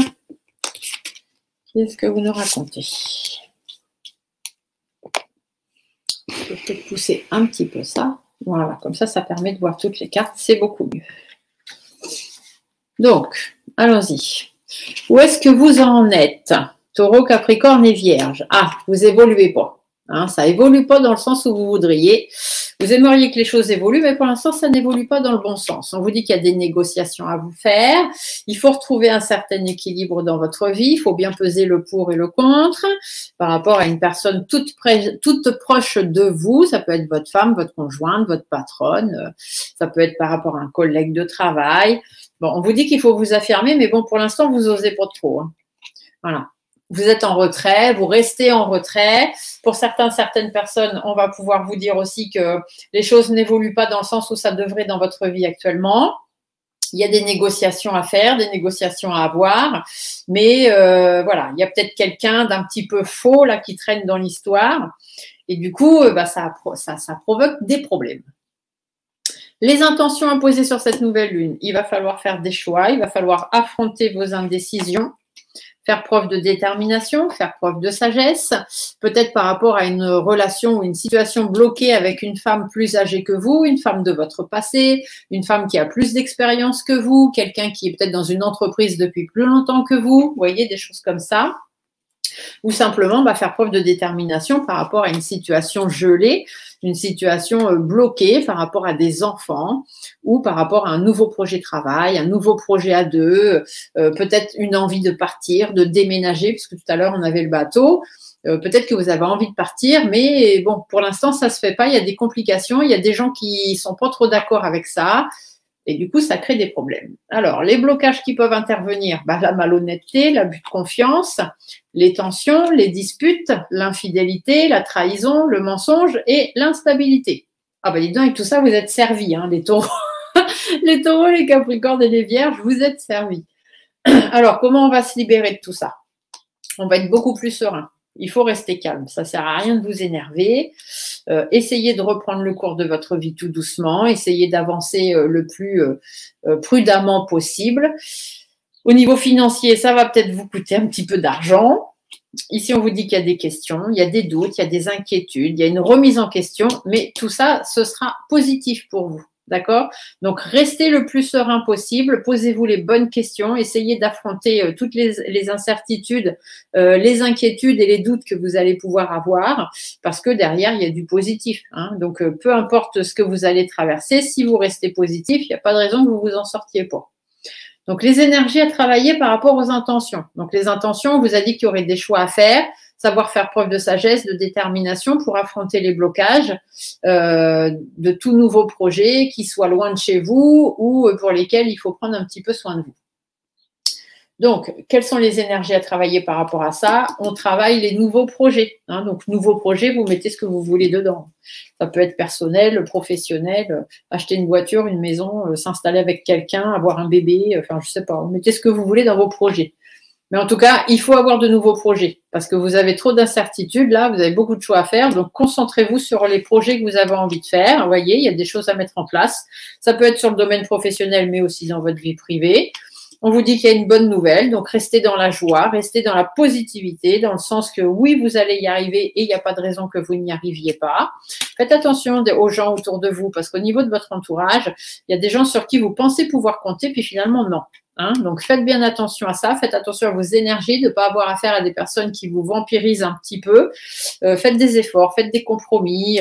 qu'est-ce que vous nous racontez? Je peux peut-être pousser un petit peu ça. Voilà, comme ça, ça permet de voir toutes les cartes, c'est beaucoup mieux. Donc, allons-y. Où est-ce que vous en êtes? Taureau, Capricorne et Vierge. Ah, vous évoluez pas. Hein, ça évolue pas dans le sens où vous voudriez. Vous aimeriez que les choses évoluent, mais pour l'instant, ça n'évolue pas dans le bon sens. On vous dit qu'il y a des négociations à vous faire. Il faut retrouver un certain équilibre dans votre vie. Il faut bien peser le pour et le contre par rapport à une personne toute proche de vous. Ça peut être votre femme, votre conjointe, votre patronne. Ça peut être par rapport à un collègue de travail. Bon, on vous dit qu'il faut vous affirmer, mais bon, pour l'instant, vous n'osez pas trop. Hein. Voilà. Vous êtes en retrait, vous restez en retrait. Pour certaines personnes, on va pouvoir vous dire aussi que les choses n'évoluent pas dans le sens où ça devrait dans votre vie actuellement. Il y a des négociations à faire, des négociations à avoir, mais voilà, il y a peut-être quelqu'un d'un petit peu faux là qui traîne dans l'histoire et du coup, ça provoque des problèmes. Les intentions imposées sur cette nouvelle lune, il va falloir faire des choix, il va falloir affronter vos indécisions. Faire preuve de détermination, faire preuve de sagesse, peut-être par rapport à une relation ou une situation bloquée avec une femme plus âgée que vous, une femme de votre passé, une femme qui a plus d'expérience que vous, quelqu'un qui est peut-être dans une entreprise depuis plus longtemps que vous voyez, des choses comme ça. Ou simplement faire preuve de détermination par rapport à une situation gelée, une situation bloquée par rapport à des enfants ou par rapport à un nouveau projet de travail, un nouveau projet à deux, peut-être une envie de partir, de déménager, puisque tout à l'heure on avait le bateau. Peut-être que vous avez envie de partir, mais bon, pour l'instant ça se fait pas, il y a des complications, il y a des gens qui sont pas trop d'accord avec ça. Et du coup, ça crée des problèmes. Alors, les blocages qui peuvent intervenir, la malhonnêteté, l'abus de confiance, les tensions, les disputes, l'infidélité, la trahison, le mensonge et l'instabilité. Ah dis donc, avec tout ça, vous êtes servis, hein, les taureaux. Les taureaux, les capricornes et les vierges, vous êtes servis. Alors, comment on va se libérer de tout ça? On va être beaucoup plus serein. Il faut rester calme, ça ne sert à rien de vous énerver. Essayez de reprendre le cours de votre vie tout doucement, essayez d'avancer le plus prudemment possible. Au niveau financier, ça va peut-être vous coûter un petit peu d'argent. Ici, on vous dit qu'il y a des questions, il y a des doutes, il y a des inquiétudes, il y a une remise en question, mais tout ça, ce sera positif pour vous. D'accord? Donc, restez le plus serein possible, posez-vous les bonnes questions, essayez d'affronter toutes les incertitudes, les inquiétudes et les doutes que vous allez pouvoir avoir, parce que derrière, il y a du positif. Hein. Donc, peu importe ce que vous allez traverser, si vous restez positif, il n'y a pas de raison que vous vous en sortiez pas. Donc, les énergies à travailler par rapport aux intentions. Donc, les intentions, on vous a dit qu'il y aurait des choix à faire, savoir faire preuve de sagesse, de détermination pour affronter les blocages de tout nouveau projet qui soit loin de chez vous ou pour lesquels il faut prendre un petit peu soin de vous. Donc, quelles sont les énergies à travailler par rapport à ça? On travaille les nouveaux projets. Hein. Donc, nouveaux projets, vous mettez ce que vous voulez dedans. Ça peut être personnel, professionnel, acheter une voiture, une maison, s'installer avec quelqu'un, avoir un bébé, enfin, je sais pas. Vous mettez ce que vous voulez dans vos projets. Mais en tout cas, il faut avoir de nouveaux projets parce que vous avez trop d'incertitudes là, vous avez beaucoup de choix à faire. Donc, concentrez-vous sur les projets que vous avez envie de faire. Vous voyez, il y a des choses à mettre en place. Ça peut être sur le domaine professionnel, mais aussi dans votre vie privée. On vous dit qu'il y a une bonne nouvelle, donc restez dans la joie, restez dans la positivité, dans le sens que oui, vous allez y arriver et il n'y a pas de raison que vous n'y arriviez pas. Faites attention aux gens autour de vous parce qu'au niveau de votre entourage, il y a des gens sur qui vous pensez pouvoir compter, puis finalement non. Hein, donc, faites bien attention à ça. Faites attention à vos énergies, de ne pas avoir affaire à des personnes qui vous vampirisent un petit peu. Faites des efforts, faites des compromis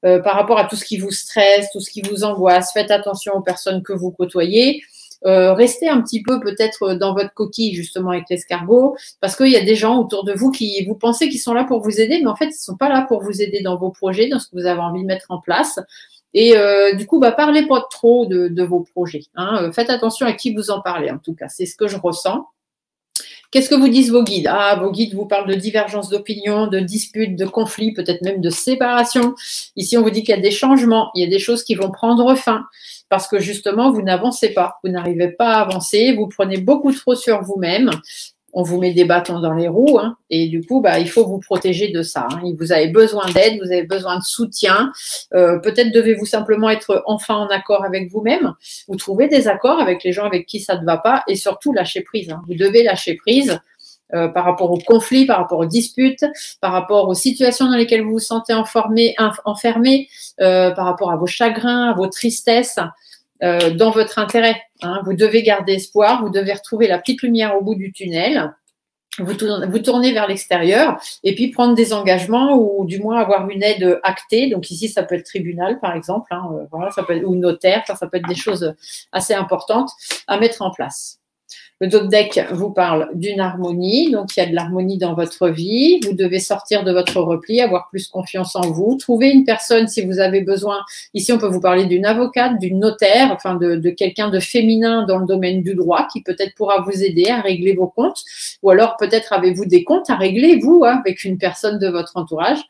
par rapport à tout ce qui vous stresse, tout ce qui vous angoisse. Faites attention aux personnes que vous côtoyez. Restez un petit peu peut-être dans votre coquille justement avec l'escargot parce qu'il y a des gens autour de vous qui vous pensez qu'ils sont là pour vous aider, mais en fait, ils ne sont pas là pour vous aider dans vos projets, dans ce que vous avez envie de mettre en place. Et du coup, parlez pas trop de vos projets. Hein. Faites attention à qui vous en parlez, en tout cas. C'est ce que je ressens. Qu'est-ce que vous disent vos guides? Ah, vos guides vous parlent de divergences d'opinion, de disputes, de conflits, peut-être même de séparation. Ici, on vous dit qu'il y a des changements, il y a des choses qui vont prendre fin parce que justement, vous n'avancez pas, vous n'arrivez pas à avancer, vous prenez beaucoup trop sur vous-même. On vous met des bâtons dans les roues hein, et du coup, il faut vous protéger de ça. Hein. Vous avez besoin d'aide, vous avez besoin de soutien. Peut-être devez-vous simplement être enfin en accord avec vous-même. Vous trouvez des accords avec les gens avec qui ça ne va pas et surtout lâcher prise. Hein. Vous devez lâcher prise par rapport aux conflits, par rapport aux disputes, par rapport aux situations dans lesquelles vous vous sentez enfermé, par rapport à vos chagrins, à vos tristesses. Dans votre intérêt. Hein. Vous devez garder espoir, vous devez retrouver la petite lumière au bout du tunnel, vous tournez vers l'extérieur et puis prendre des engagements ou du moins avoir une aide actée. Donc ici, ça peut être tribunal, par exemple, hein, voilà, ça peut être, ou notaire, ça peut être des choses assez importantes à mettre en place. Le dos de deck vous parle d'une harmonie, donc il y a de l'harmonie dans votre vie. Vous devez sortir de votre repli, avoir plus confiance en vous. Trouver une personne si vous avez besoin. Ici, on peut vous parler d'une avocate, d'une notaire, enfin de quelqu'un de féminin dans le domaine du droit qui peut-être pourra vous aider à régler vos comptes. Ou alors peut-être avez-vous des comptes à régler, vous, hein, avec une personne de votre entourage.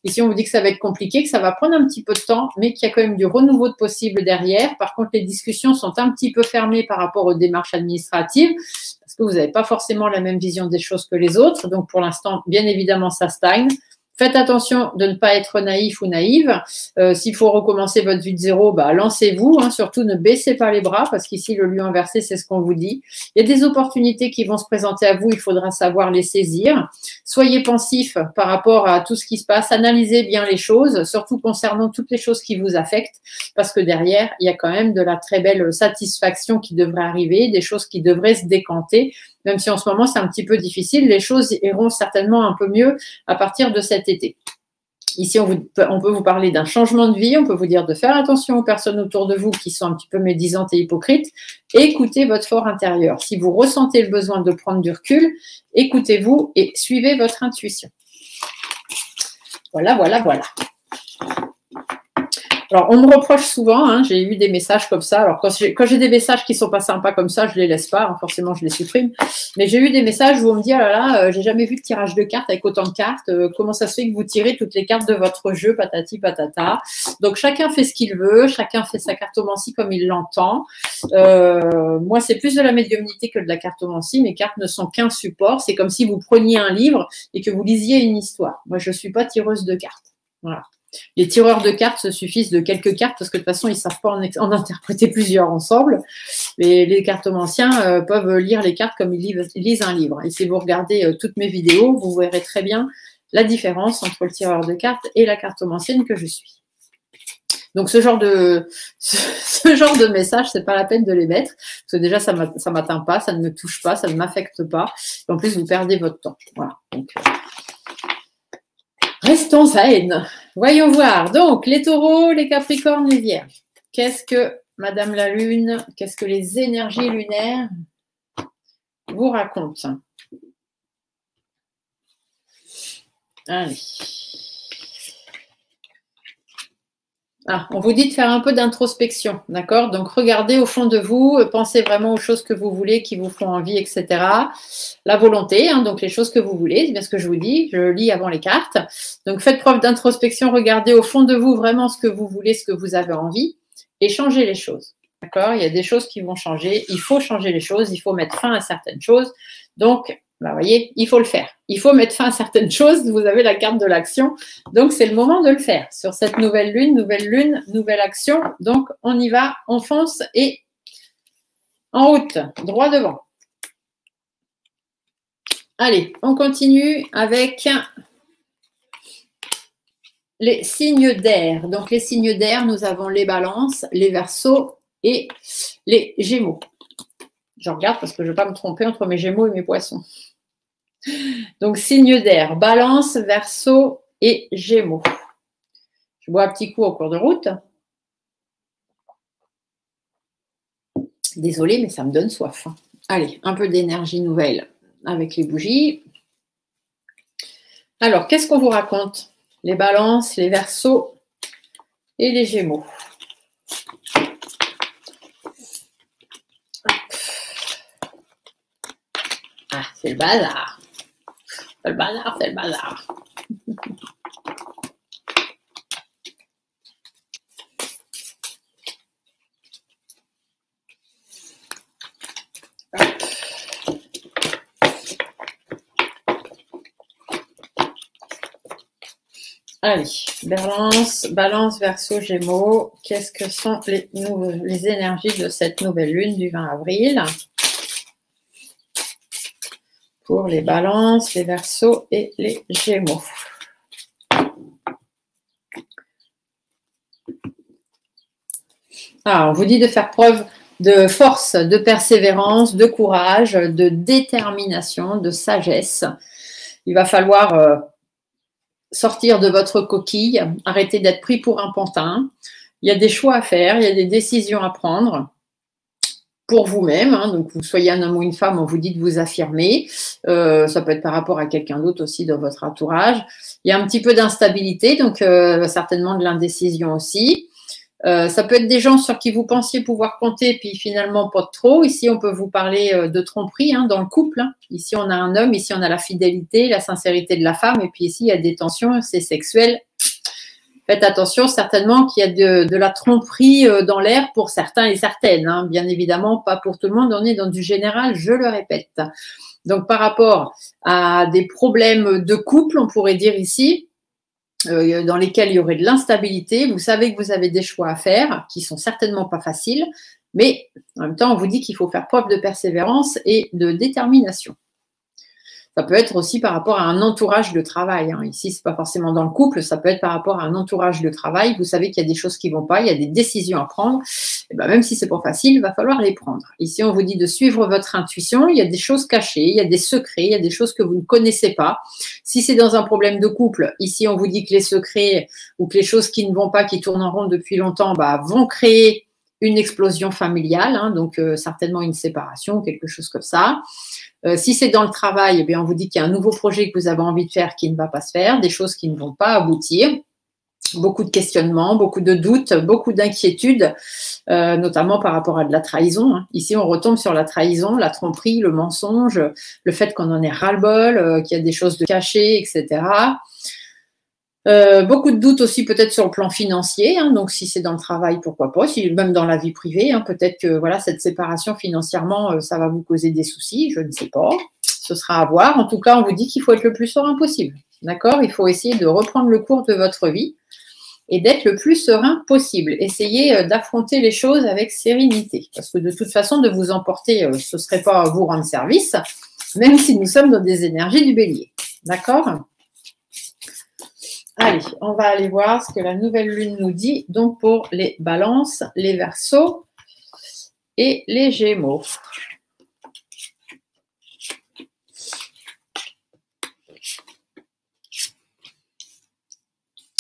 Ici, on vous dit que ça va être compliqué, que ça va prendre un petit peu de temps, mais qu'il y a quand même du renouveau de possible derrière. Par contre, les discussions sont un petit peu fermées par rapport aux démarches administratives parce que vous n'avez pas forcément la même vision des choses que les autres. Donc, pour l'instant, bien évidemment, ça stagne. Faites attention de ne pas être naïf ou naïve. S'il faut recommencer votre vie de zéro, lancez-vous. Hein. Surtout, ne baissez pas les bras parce qu'ici, le lion inversé, c'est ce qu'on vous dit. Il y a des opportunités qui vont se présenter à vous. Il faudra savoir les saisir. Soyez pensif par rapport à tout ce qui se passe. Analysez bien les choses, surtout concernant toutes les choses qui vous affectent parce que derrière, il y a quand même de la très belle satisfaction qui devrait arriver, des choses qui devraient se décanter. Même si en ce moment, c'est un petit peu difficile, les choses iront certainement un peu mieux à partir de cet été. Ici, on peut vous parler d'un changement de vie, on peut vous dire de faire attention aux personnes autour de vous qui sont un petit peu médisantes et hypocrites. Écoutez votre fort intérieur. Si vous ressentez le besoin de prendre du recul, écoutez-vous et suivez votre intuition. Voilà, voilà, voilà. Alors, on me reproche souvent, hein, j'ai eu des messages comme ça. Alors, quand j'ai des messages qui sont pas sympas comme ça, je les laisse pas, hein, forcément, je les supprime. Mais j'ai eu des messages où on me dit, oh là là, j'ai jamais vu de tirage de cartes avec autant de cartes. Comment ça se fait que vous tirez toutes les cartes de votre jeu, patati patata. Donc, chacun fait ce qu'il veut, chacun fait sa cartomancie comme il l'entend. Moi, c'est plus de la médiumnité que de la cartomancie. Mes cartes ne sont qu'un support. C'est comme si vous preniez un livre et que vous lisiez une histoire. Moi, je suis pas tireuse de cartes. Voilà. Les tireurs de cartes se suffisent de quelques cartes parce que de toute façon, ils ne savent pas en interpréter plusieurs ensemble. Mais les cartomanciens peuvent lire les cartes comme ils lisent un livre. Et si vous regardez toutes mes vidéos, vous verrez très bien la différence entre le tireur de cartes et la cartomancienne que je suis. Donc, ce genre de message, c'est pas la peine de les mettre. Parce que déjà, ça m'atteint pas, ça ne me touche pas, ça ne m'affecte pas. Et en plus, vous perdez votre temps. Voilà. Donc, restons zen. Voyons voir. Donc, les taureaux, les capricornes, les vierges. Qu'est-ce que Madame la Lune, qu'est-ce que les énergies lunaires vous racontent? Allez. Ah, on vous dit de faire un peu d'introspection, d'accord? Donc, regardez au fond de vous, pensez vraiment aux choses que vous voulez, qui vous font envie, etc. La volonté, hein, donc les choses que vous voulez, c'est bien ce que je vous dis, je lis avant les cartes. Donc, faites preuve d'introspection, regardez au fond de vous vraiment ce que vous voulez, ce que vous avez envie, et changez les choses, d'accord? Il y a des choses qui vont changer, il faut changer les choses, il faut mettre fin à certaines choses. Donc, vous voyez, il faut le faire. Il faut mettre fin à certaines choses. Vous avez la carte de l'action. Donc, c'est le moment de le faire. Sur cette nouvelle lune, nouvelle action. Donc, on y va, on fonce et en route, droit devant. Allez, on continue avec les signes d'air. Donc, les signes d'air, nous avons les balances, les verseaux et les gémeaux. Je regarde parce que je ne veux pas me tromper entre mes gémeaux et mes poissons. Donc, signe d'air, balance, verseau et gémeaux. Je bois un petit coup au cours de route. Désolée, mais ça me donne soif. Allez, un peu d'énergie nouvelle avec les bougies. Alors, qu'est-ce qu'on vous raconte? Les balances, les verseaux et les gémeaux. Ah, c'est le bazar. C'est le bazar, c'est le bazar. Allez, balance, verseau, gémeaux. Qu'est-ce que sont les énergies de cette nouvelle lune du 20 avril pour les balances, les verseaux et les gémeaux? Ah, on vous dit de faire preuve de force, de persévérance, de courage, de détermination, de sagesse. Il va falloir sortir de votre coquille, arrêter d'être pris pour un pantin. Il y a des choix à faire, il y a des décisions à prendre pour vous-même. Hein, donc, vous soyez un homme ou une femme, on vous dit de vous affirmer. Ça peut être par rapport à quelqu'un d'autre aussi dans votre entourage. Il y a un petit peu d'instabilité, donc certainement de l'indécision aussi. Ça peut être des gens sur qui vous pensiez pouvoir compter, puis finalement pas trop. Ici, on peut vous parler de tromperie hein, dans le couple. Hein. Ici, on a un homme, ici, on a la fidélité, la sincérité de la femme, et puis ici, il y a des tensions, c'est sexuel. Faites attention, certainement qu'il y a de la tromperie dans l'air pour certains et certaines. Hein. Bien évidemment, pas pour tout le monde, on est dans du général, je le répète. Donc, par rapport à des problèmes de couple, on pourrait dire ici, dans lesquels il y aurait de l'instabilité, vous savez que vous avez des choix à faire qui sont certainement pas faciles, mais en même temps, on vous dit qu'il faut faire preuve de persévérance et de détermination. Ça peut être aussi par rapport à un entourage de travail. Hein. Ici, ce n'est pas forcément dans le couple, ça peut être par rapport à un entourage de travail. Vous savez qu'il y a des choses qui ne vont pas, il y a des décisions à prendre. Et ben, même si ce n'est pas facile, il va falloir les prendre. Ici, on vous dit de suivre votre intuition. Il y a des choses cachées, il y a des secrets, il y a des choses que vous ne connaissez pas. Si c'est dans un problème de couple, ici, on vous dit que les secrets ou que les choses qui ne vont pas, qui tournent en rond depuis longtemps, vont créer une explosion familiale, hein, donc certainement une séparation, quelque chose comme ça. Si c'est dans le travail, eh bien, on vous dit qu'il y a un nouveau projet que vous avez envie de faire qui ne va pas se faire, des choses qui ne vont pas aboutir. Beaucoup de questionnements, beaucoup de doutes, beaucoup d'inquiétudes, notamment par rapport à de la trahison. Hein. Ici, on retombe sur la trahison, la tromperie, le mensonge, le fait qu'on en ait ras-le-bol, qu'il y a des choses de cachées, etc. Beaucoup de doutes aussi peut-être sur le plan financier, hein, donc si c'est dans le travail, pourquoi pas, si, même dans la vie privée, hein, peut-être que voilà, cette séparation financièrement, ça va vous causer des soucis, je ne sais pas, ce sera à voir. En tout cas, on vous dit qu'il faut être le plus serein possible, d'accord? Il faut essayer de reprendre le cours de votre vie et d'être le plus serein possible. Essayez d'affronter les choses avec sérénité, parce que de toute façon, de vous emporter, ce ne serait pas vous rendre service, même si nous sommes dans des énergies du bélier, d'accord? Allez, on va aller voir ce que la nouvelle lune nous dit. Donc, pour les balances, les verseaux et les gémeaux.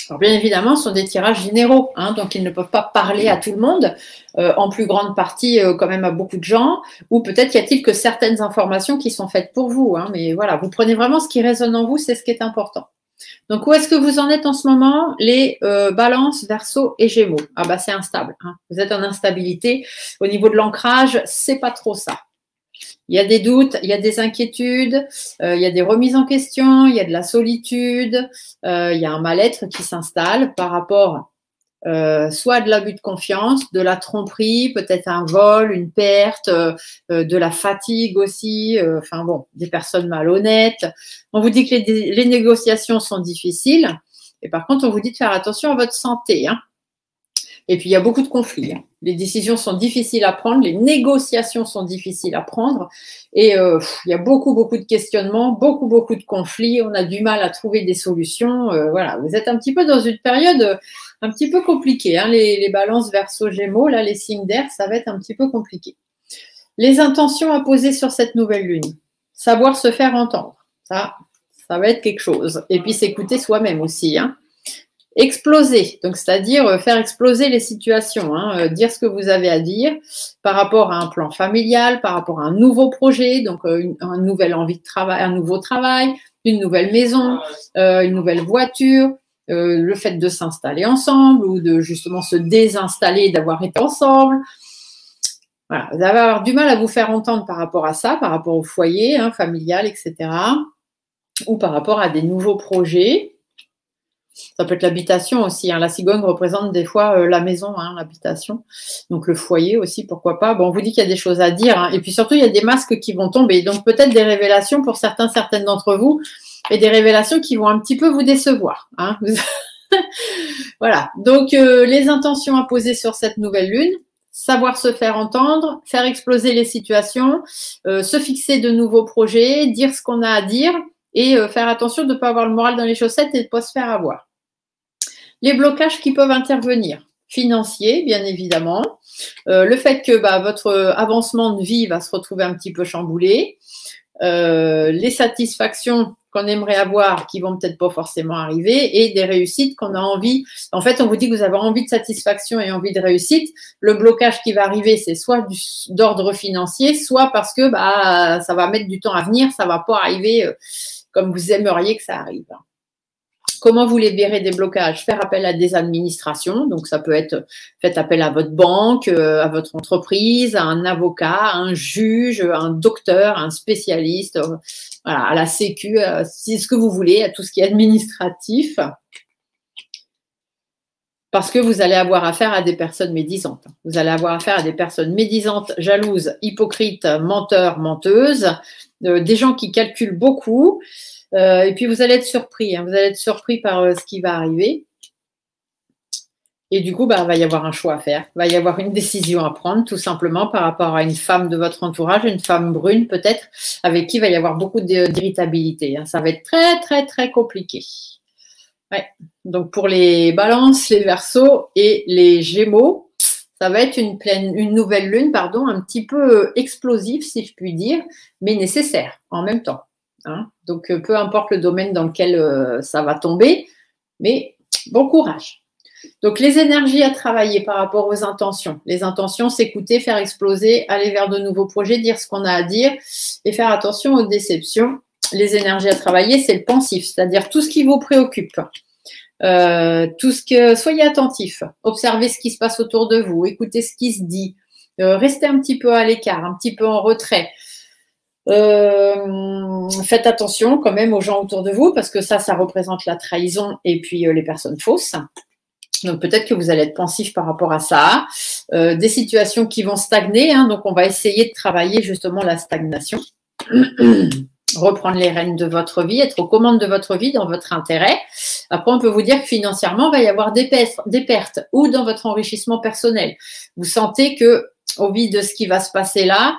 Alors, bien évidemment, ce sont des tirages généraux, hein, donc ils ne peuvent pas parler à tout le monde, en plus grande partie quand même à beaucoup de gens, ou peut-être y a-t-il que certaines informations qui sont faites pour vous, hein, mais voilà, vous prenez vraiment ce qui résonne en vous, c'est ce qui est important. Donc, où est-ce que vous en êtes en ce moment? Les balances, verseaux et gémeaux. Ah bah c'est instable, hein. Vous êtes en instabilité. Au niveau de l'ancrage, c'est pas trop ça. Il y a des doutes, il y a des inquiétudes, il y a des remises en question, il y a de la solitude, il y a un mal-être qui s'installe par rapport soit à de l'abus de confiance, de la tromperie, peut-être un vol, une perte, de la fatigue aussi, enfin bon, des personnes malhonnêtes. On vous dit que les négociations sont difficiles et par contre, on vous dit de faire attention à votre santé, hein. Et puis, il y a beaucoup de conflits, hein. Les décisions sont difficiles à prendre, les négociations sont difficiles à prendre. Et il y a beaucoup, beaucoup de questionnements, beaucoup, beaucoup de conflits. On a du mal à trouver des solutions. Voilà, vous êtes un petit peu dans une période un petit peu compliquée, hein. Les balances verseaux gémeaux, là, les signes d'air, ça va être un petit peu compliqué. Les intentions à poser sur cette nouvelle lune. Savoir se faire entendre. Ça va être quelque chose. Et puis, s'écouter soi-même aussi, hein. Exploser, donc c'est-à-dire faire exploser les situations, hein, dire ce que vous avez à dire par rapport à un plan familial, par rapport à un nouveau projet, donc une nouvelle envie de travail, un nouveau travail, une nouvelle maison, une nouvelle voiture, le fait de s'installer ensemble ou de justement se désinstaller, d'avoir été ensemble. Voilà, vous allez avoir du mal à vous faire entendre par rapport à ça, par rapport au foyer, hein, familial, etc. Ou par rapport à des nouveaux projets. Ça peut être l'habitation aussi, hein. La cigogne représente des fois la maison, hein, l'habitation. Donc le foyer aussi, pourquoi pas. Bon, on vous dit qu'il y a des choses à dire, hein. Et puis surtout, il y a des masques qui vont tomber. Donc peut-être des révélations pour certaines d'entre vous et des révélations qui vont un petit peu vous décevoir, hein. Voilà. Donc les intentions à poser sur cette nouvelle lune. Savoir se faire entendre, faire exploser les situations, se fixer de nouveaux projets, dire ce qu'on a à dire et faire attention de ne pas avoir le moral dans les chaussettes et de ne pas se faire avoir. Les blocages qui peuvent intervenir, financiers bien évidemment, le fait que votre avancement de vie va se retrouver un petit peu chamboulé, les satisfactions qu'on aimerait avoir qui vont peut-être pas forcément arriver et des réussites qu'on a envie. En fait, on vous dit que vous avez envie de satisfaction et envie de réussite. Le blocage qui va arriver, c'est soit d'ordre financier, soit parce que ça va mettre du temps à venir, ça va pas arriver comme vous aimeriez que ça arrive. Comment vous libérez des blocages? Faire appel à des administrations, donc ça peut être faites appel à votre banque, à votre entreprise, à un avocat, à un juge, à un docteur, à un spécialiste, voilà, à la sécu, c'est ce que vous voulez, à tout ce qui est administratif, parce que vous allez avoir affaire à des personnes médisantes. Vous allez avoir affaire à des personnes médisantes, jalouses, hypocrites, menteurs, menteuses, des gens qui calculent beaucoup. Et puis, vous allez être surpris, hein, vous allez être surpris par ce qui va arriver. Et du coup, il va y avoir un choix à faire. Il va y avoir une décision à prendre, tout simplement, par rapport à une femme de votre entourage, une femme brune peut-être, avec qui il va y avoir beaucoup d'irritabilité, hein. Ça va être très, très, très compliqué. Ouais. Donc, pour les balances, les verseaux et les gémeaux, ça va être une nouvelle lune, pardon, un petit peu explosive, si je puis dire, mais nécessaire en même temps. Hein. Donc, peu importe le domaine dans lequel ça va tomber, mais bon courage. Donc, les énergies à travailler par rapport aux intentions. Les intentions, s'écouter, faire exploser, aller vers de nouveaux projets, dire ce qu'on a à dire et faire attention aux déceptions. Les énergies à travailler, c'est le pensif, c'est-à-dire tout ce qui vous préoccupe. Soyez attentif, observez ce qui se passe autour de vous, écoutez ce qui se dit, restez un petit peu à l'écart, un petit peu en retrait. Faites attention quand même aux gens autour de vous parce que ça représente la trahison et puis les personnes fausses. Donc peut-être que vous allez être pensif par rapport à ça. Des situations qui vont stagner, hein, donc on va essayer de travailler justement la stagnation. Reprendre les rênes de votre vie, être aux commandes de votre vie dans votre intérêt. Après, on peut vous dire que financièrement, il va y avoir des pertes ou dans votre enrichissement personnel. Vous sentez que, au vu de ce qui va se passer là,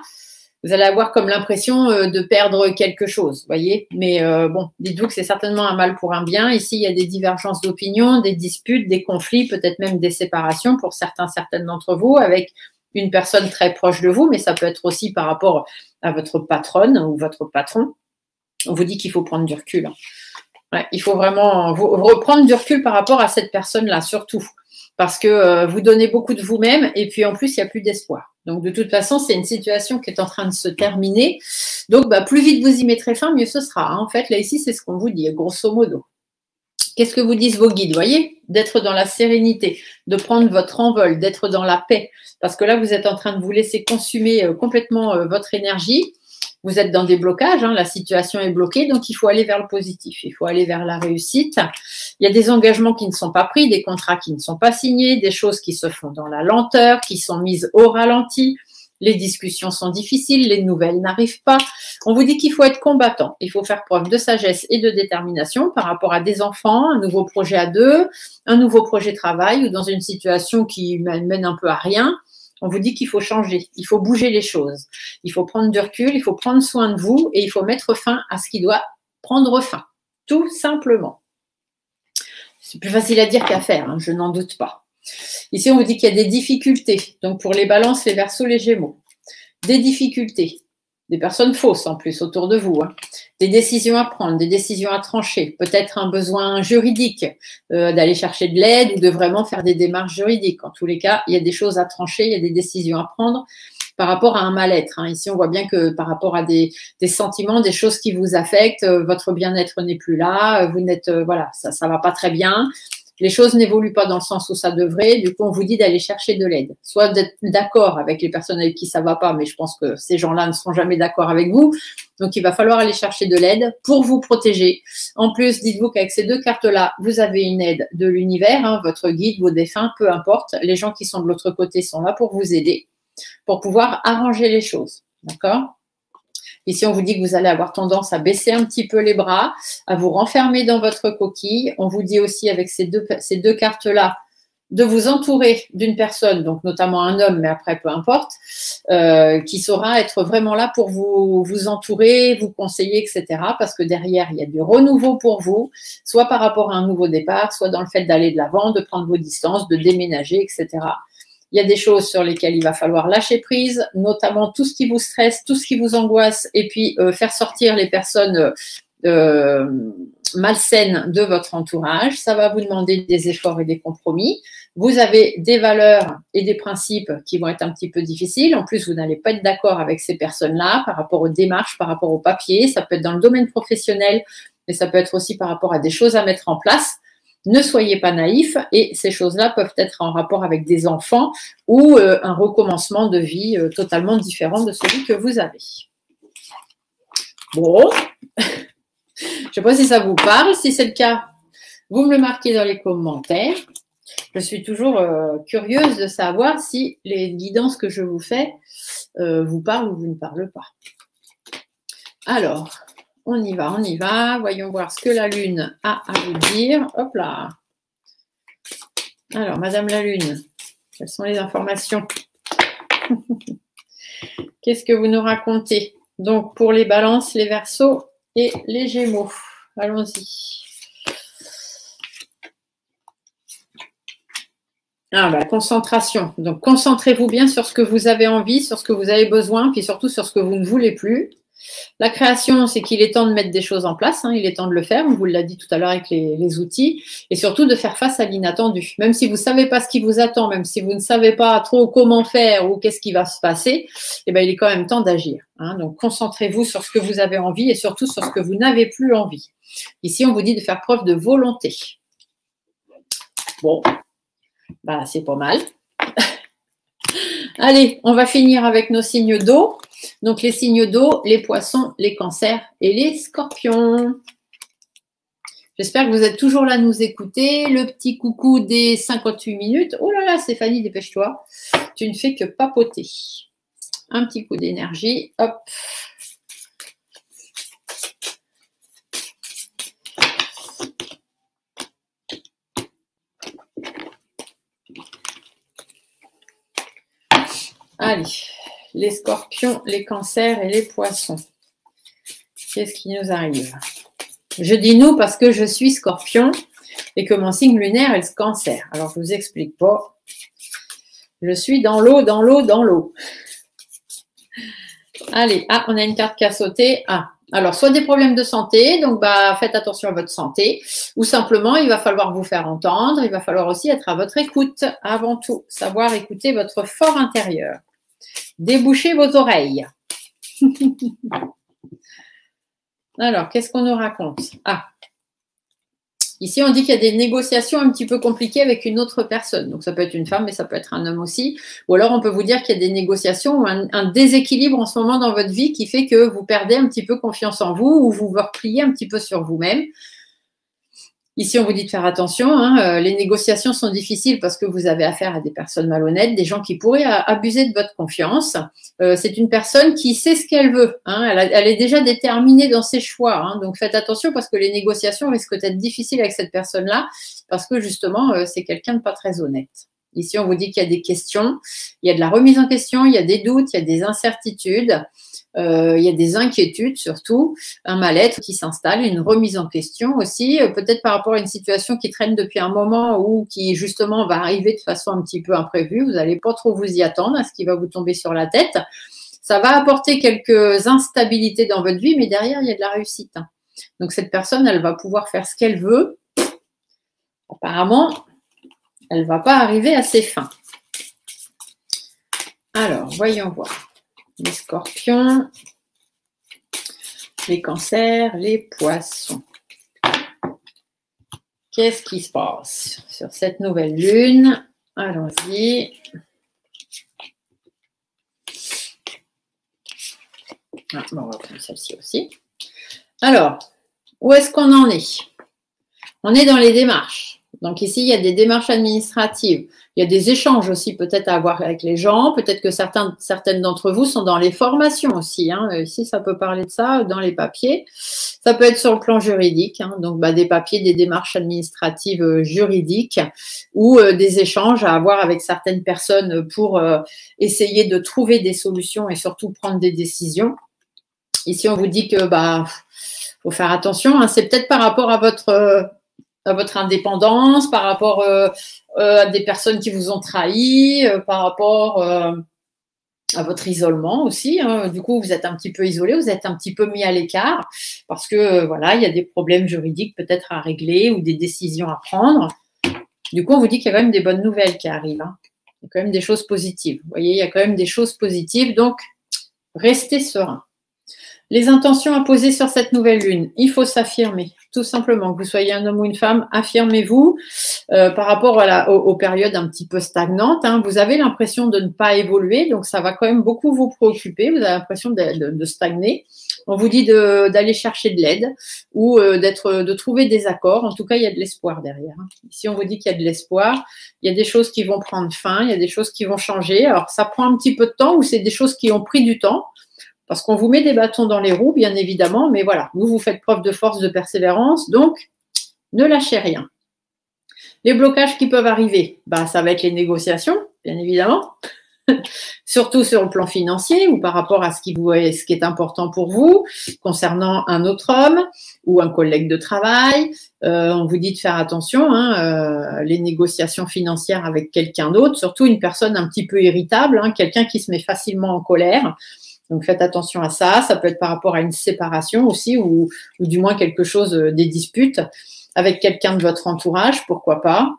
Vous allez avoir comme l'impression de perdre quelque chose, voyez. Mais bon, dites-vous que c'est certainement un mal pour un bien. Ici, il y a des divergences d'opinion, des disputes, des conflits, peut-être même des séparations pour certaines d'entre vous avec une personne très proche de vous, mais ça peut être aussi par rapport à votre patronne ou votre patron. On vous dit qu'il faut prendre du recul. Ouais, il faut vraiment reprendre du recul par rapport à cette personne-là, surtout. Parce que vous donnez beaucoup de vous-même et puis en plus, il n'y a plus d'espoir. Donc, de toute façon, c'est une situation qui est en train de se terminer. Donc, plus vite vous y mettrez fin, mieux ce sera. Hein. En fait, là, ici, c'est ce qu'on vous dit, grosso modo. Qu'est-ce que vous disent vos guides, voyez? D'être dans la sérénité, de prendre votre envol, d'être dans la paix. Parce que là, vous êtes en train de vous laisser consumer complètement votre énergie. Vous êtes dans des blocages, hein, la situation est bloquée, donc il faut aller vers le positif, il faut aller vers la réussite. Il y a des engagements qui ne sont pas pris, des contrats qui ne sont pas signés, des choses qui se font dans la lenteur, qui sont mises au ralenti. Les discussions sont difficiles, les nouvelles n'arrivent pas. On vous dit qu'il faut être combattant, il faut faire preuve de sagesse et de détermination par rapport à des enfants, un nouveau projet à deux, un nouveau projet de travail ou dans une situation qui mène un peu à rien. On vous dit qu'il faut changer, il faut bouger les choses, il faut prendre du recul, il faut prendre soin de vous et il faut mettre fin à ce qui doit prendre fin, tout simplement. C'est plus facile à dire qu'à faire, hein, je n'en doute pas. Ici, on vous dit qu'il y a des difficultés, donc pour les balances, les verseaux, les gémeaux, des difficultés, des personnes fausses en plus autour de vous, hein. Des décisions à prendre, des décisions à trancher, peut-être un besoin juridique, d'aller chercher de l'aide ou de vraiment faire des démarches juridiques. En tous les cas, il y a des choses à trancher, il y a des décisions à prendre par rapport à un mal-être. Hein. Ici, on voit bien que par rapport à des sentiments, des choses qui vous affectent, votre bien-être n'est plus là, vous n'êtes, voilà, ça va pas très bien. Les choses n'évoluent pas dans le sens où ça devrait. Du coup, on vous dit d'aller chercher de l'aide. Soit d'être d'accord avec les personnes avec qui ça va pas, mais je pense que ces gens-là ne seront jamais d'accord avec vous. Donc, il va falloir aller chercher de l'aide pour vous protéger. En plus, dites-vous qu'avec ces deux cartes-là, vous avez une aide de l'univers, hein, votre guide, vos défunts, peu importe. Les gens qui sont de l'autre côté sont là pour vous aider, pour pouvoir arranger les choses. D'accord ? Ici, on vous dit que vous allez avoir tendance à baisser un petit peu les bras, à vous renfermer dans votre coquille. On vous dit aussi avec ces deux cartes-là de vous entourer d'une personne, donc notamment un homme, mais après, peu importe, qui saura être vraiment là pour vous entourer, vous conseiller, etc. Parce que derrière, il y a du renouveau pour vous, soit par rapport à un nouveau départ, soit dans le fait d'aller de l'avant, de prendre vos distances, de déménager, etc. Il y a des choses sur lesquelles il va falloir lâcher prise, notamment tout ce qui vous stresse, tout ce qui vous angoisse, et puis faire sortir les personnes malsaines de votre entourage. Ça va vous demander des efforts et des compromis. Vous avez des valeurs et des principes qui vont être un petit peu difficiles. En plus, vous n'allez pas être d'accord avec ces personnes-là par rapport aux démarches, par rapport aux papiers. Ça peut être dans le domaine professionnel, mais ça peut être aussi par rapport à des choses à mettre en place. Ne soyez pas naïfs et ces choses-là peuvent être en rapport avec des enfants ou un recommencement de vie totalement différent de celui que vous avez. Bon, je ne sais pas si ça vous parle. Si c'est le cas, vous me le marquez dans les commentaires. Je suis toujours curieuse de savoir si les guidances que je vous fais vous parlent ou vous ne parlent pas. Alors, on y va, on y va. Voyons voir ce que la Lune a à vous dire. Hop là. Alors, Madame la Lune, quelles sont les informations? Qu'est-ce que vous nous racontez? Donc, pour les balances, les verseaux et les gémeaux. Allons-y. Ah, bah, concentration. Donc, concentrez-vous bien sur ce que vous avez envie, sur ce que vous avez besoin, puis surtout sur ce que vous ne voulez plus. La création, c'est qu'il est temps de mettre des choses en place, hein, il est temps de le faire, on vous l'a dit tout à l'heure avec les outils, et surtout de faire face à l'inattendu. Même si vous ne savez pas ce qui vous attend, même si vous ne savez pas trop comment faire ou qu'est-ce qui va se passer, eh ben, il est quand même temps d'agir. Hein. Donc, concentrez-vous sur ce que vous avez envie et surtout sur ce que vous n'avez plus envie. Ici, on vous dit de faire preuve de volonté. Bon, bah, c'est pas mal. Allez, on va finir avec nos signes d'eau. Donc, les signes d'eau, les poissons, les cancers et les scorpions. J'espère que vous êtes toujours là à nous écouter. Le petit coucou des 58 minutes. Oh là là, Stéphanie, dépêche-toi. Tu ne fais que papoter. Un petit coup d'énergie. Hop. Allez. les scorpions, les cancers et les poissons. Qu'est-ce qui nous arrive? Je dis nous parce que je suis scorpion et que mon signe lunaire est le cancer. Alors, je ne vous explique pas. Je suis dans l'eau, dans l'eau, dans l'eau. Allez, on a une carte qui a sauté. Alors, soit des problèmes de santé, donc faites attention à votre santé, ou simplement, il va falloir vous faire entendre, il va falloir aussi être à votre écoute, avant tout, savoir écouter votre fort intérieur. Débouchez vos oreilles. Alors, qu'est-ce qu'on nous raconte? Ici, on dit qu'il y a des négociations un petit peu compliquées avec une autre personne. Donc, ça peut être une femme, mais ça peut être un homme aussi. Ou alors, on peut vous dire qu'il y a des négociations ou un déséquilibre en ce moment dans votre vie qui fait que vous perdez un petit peu confiance en vous ou vous vous repliez un petit peu sur vous-même. Ici, on vous dit de faire attention. Les négociations sont difficiles parce que vous avez affaire à des personnes malhonnêtes, des gens qui pourraient abuser de votre confiance. C'est une personne qui sait ce qu'elle veut. Elle est déjà déterminée dans ses choix. Donc, faites attention parce que les négociations risquent d'être difficiles avec cette personne-là parce que justement, c'est quelqu'un de pas très honnête. Ici, on vous dit qu'il y a des questions, il y a de la remise en question, il y a des doutes, il y a des incertitudes. Il y a des inquiétudes surtout, un mal-être qui s'installe, une remise en question aussi, peut-être par rapport à une situation qui traîne depuis un moment ou qui justement va arriver de façon un petit peu imprévue. Vous n'allez pas trop vous y attendre à ce qui va vous tomber sur la tête. Ça va apporter quelques instabilités dans votre vie, mais derrière, il y a de la réussite. Donc cette personne, elle va pouvoir faire ce qu'elle veut. Apparemment, elle ne va pas arriver à ses fins. Alors, voyons voir. Les scorpions, les cancers, les poissons. Qu'est-ce qui se passe sur cette nouvelle lune? Allons-y. On va prendre celle-ci aussi. Alors, où est-ce qu'on en est? On est dans les démarches. Donc ici, il y a des démarches administratives. Il y a des échanges aussi peut-être à avoir avec les gens. Peut-être que certaines d'entre vous sont dans les formations aussi. Ici, ça peut parler de ça dans les papiers. Ça peut être sur le plan juridique. Donc, des papiers, des démarches administratives juridiques ou des échanges à avoir avec certaines personnes pour essayer de trouver des solutions et surtout prendre des décisions. Ici, on vous dit que faut faire attention. C'est peut-être par rapport à votre indépendance, par rapport à des personnes qui vous ont trahi, par rapport à votre isolement aussi. Du coup, vous êtes un petit peu isolé, vous êtes un petit peu mis à l'écart parce que il y a des problèmes juridiques peut-être à régler ou des décisions à prendre. Du coup, on vous dit qu'il y a quand même des bonnes nouvelles qui arrivent. Il y a quand même des choses positives. Vous voyez, il y a quand même des choses positives. Donc, restez serein. Les intentions à poser sur cette nouvelle lune, il faut s'affirmer, tout simplement. Que vous soyez un homme ou une femme, affirmez-vous par rapport aux périodes un petit peu stagnantes. Vous avez l'impression de ne pas évoluer, donc ça va quand même beaucoup vous préoccuper. Vous avez l'impression de stagner. On vous dit d'aller chercher de l'aide ou de trouver des accords. En tout cas, il y a de l'espoir derrière. Ici, on vous dit qu'il y a de l'espoir. Il y a des choses qui vont prendre fin, il y a des choses qui vont changer. Alors, ça prend un petit peu de temps ou c'est des choses qui ont pris du temps. Parce qu'on vous met des bâtons dans les roues, bien évidemment, mais voilà, vous faites preuve de force, de persévérance, donc ne lâchez rien. Les blocages qui peuvent arriver, ça va être les négociations, bien évidemment, surtout sur le plan financier ou par rapport à ce qui est important pour vous, concernant un autre homme ou un collègue de travail. On vous dit de faire attention, les négociations financières avec quelqu'un d'autre, surtout une personne un petit peu irritable, quelqu'un qui se met facilement en colère. Donc, faites attention à ça. Ça peut être par rapport à une séparation aussi ou du moins quelque chose, des disputes avec quelqu'un de votre entourage, pourquoi pas.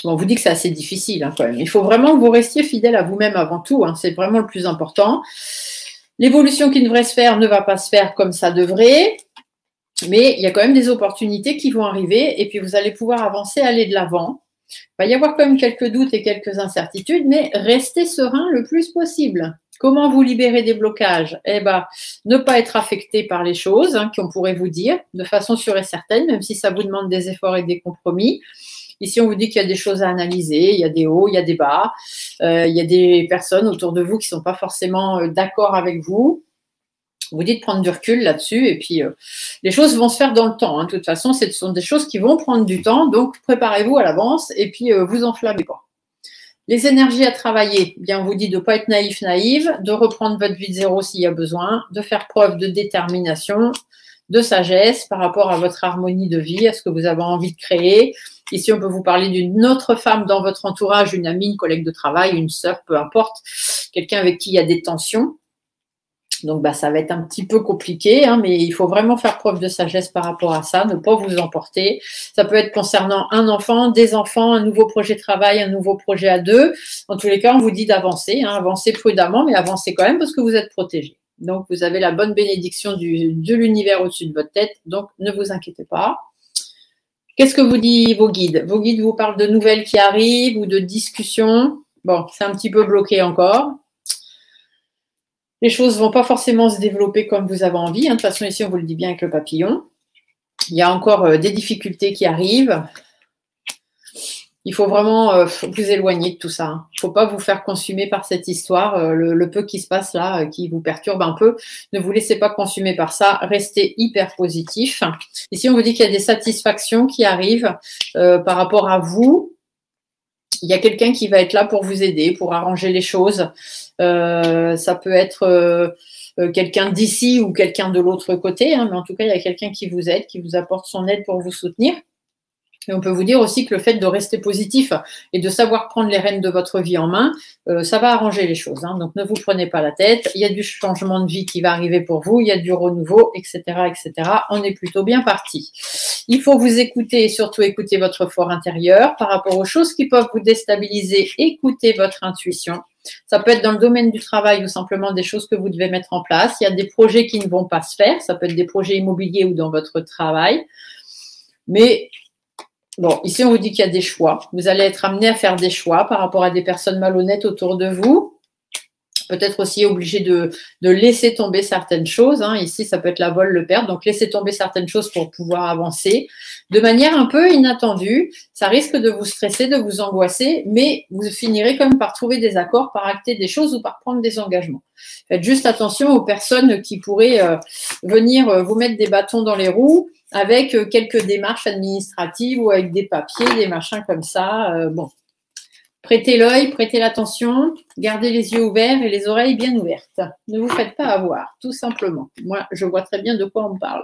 Bon, on vous dit que c'est assez difficile quand même. Il faut vraiment que vous restiez fidèle à vous-même avant tout. C'est vraiment le plus important. L'évolution qui devrait se faire ne va pas se faire comme ça devrait. Mais il y a quand même des opportunités qui vont arriver et puis vous allez pouvoir avancer, aller de l'avant. Il va y avoir quand même quelques doutes et quelques incertitudes, mais restez serein le plus possible. Comment vous libérer des blocages? Ne pas être affecté par les choses qu'on pourrait vous dire de façon sûre et certaine, même si ça vous demande des efforts et des compromis. Ici, on vous dit qu'il y a des choses à analyser, il y a des hauts, il y a des bas, il y a des personnes autour de vous qui ne sont pas forcément d'accord avec vous. On vous dit de prendre du recul là-dessus et puis les choses vont se faire dans le temps. De toute façon, ce sont des choses qui vont prendre du temps, donc préparez-vous à l'avance et puis vous enflammez pas. Les énergies à travailler, bien on vous dit de ne pas être naïf, naïve, de reprendre votre vie de zéro s'il y a besoin, de faire preuve de détermination, de sagesse par rapport à votre harmonie de vie, à ce que vous avez envie de créer. Ici, on peut vous parler d'une autre femme dans votre entourage, une amie, une collègue de travail, une sœur, peu importe, quelqu'un avec qui il y a des tensions. Donc, ça va être un petit peu compliqué, hein, mais il faut vraiment faire preuve de sagesse par rapport à ça, ne pas vous emporter. Ça peut être concernant un enfant, des enfants, un nouveau projet de travail, un nouveau projet à deux. En tous les cas, on vous dit d'avancer, hein, avancer prudemment, mais avancer quand même parce que vous êtes protégé. Donc, vous avez la bonne bénédiction de l'univers au-dessus de votre tête, donc ne vous inquiétez pas. Qu'est-ce que vous disent vos guides? Vos guides vous parlent de nouvelles qui arrivent ou de discussions. Bon, c'est un petit peu bloqué encore. Les choses ne vont pas forcément se développer comme vous avez envie. Hein. De toute façon, ici, on vous le dit bien avec le papillon. Il y a encore des difficultés qui arrivent. Il faut vraiment vous éloigner de tout ça. Hein. Il ne faut pas vous faire consumer par cette histoire. Le peu qui se passe là, qui vous perturbe un peu, ne vous laissez pas consumer par ça. Restez hyper positif. Ici, on vous dit qu'il y a des satisfactions qui arrivent par rapport à vous. Il y a quelqu'un qui va être là pour vous aider, pour arranger les choses. Ça peut être quelqu'un d'ici ou quelqu'un de l'autre côté, hein, mais en tout cas, il y a quelqu'un qui vous aide, qui vous apporte son aide pour vous soutenir. Et on peut vous dire aussi que le fait de rester positif et de savoir prendre les rênes de votre vie en main, ça va arranger les choses. Hein. Donc, ne vous prenez pas la tête. Il y a du changement de vie qui va arriver pour vous. Il y a du renouveau, etc., etc. On est plutôt bien parti. Il faut vous écouter et surtout écouter votre fort intérieur par rapport aux choses qui peuvent vous déstabiliser. Écoutez votre intuition. Ça peut être dans le domaine du travail ou simplement des choses que vous devez mettre en place. Il y a des projets qui ne vont pas se faire. Ça peut être des projets immobiliers ou dans votre travail. Mais bon, ici, on vous dit qu'il y a des choix. Vous allez être amené à faire des choix par rapport à des personnes malhonnêtes autour de vous. Peut-être aussi obligé de laisser tomber certaines choses. Hein. Ici, ça peut être la vol, le perdre. Donc, laissez tomber certaines choses pour pouvoir avancer. De manière un peu inattendue, ça risque de vous stresser, de vous angoisser, mais vous finirez quand même par trouver des accords, par acter des choses ou par prendre des engagements. Faites juste attention aux personnes qui pourraient venir vous mettre des bâtons dans les roues avec quelques démarches administratives ou avec des papiers, des machins comme ça. Bon, prêtez l'œil, prêtez l'attention, gardez les yeux ouverts et les oreilles bien ouvertes. Ne vous faites pas avoir, tout simplement. Moi, je vois très bien de quoi on me parle.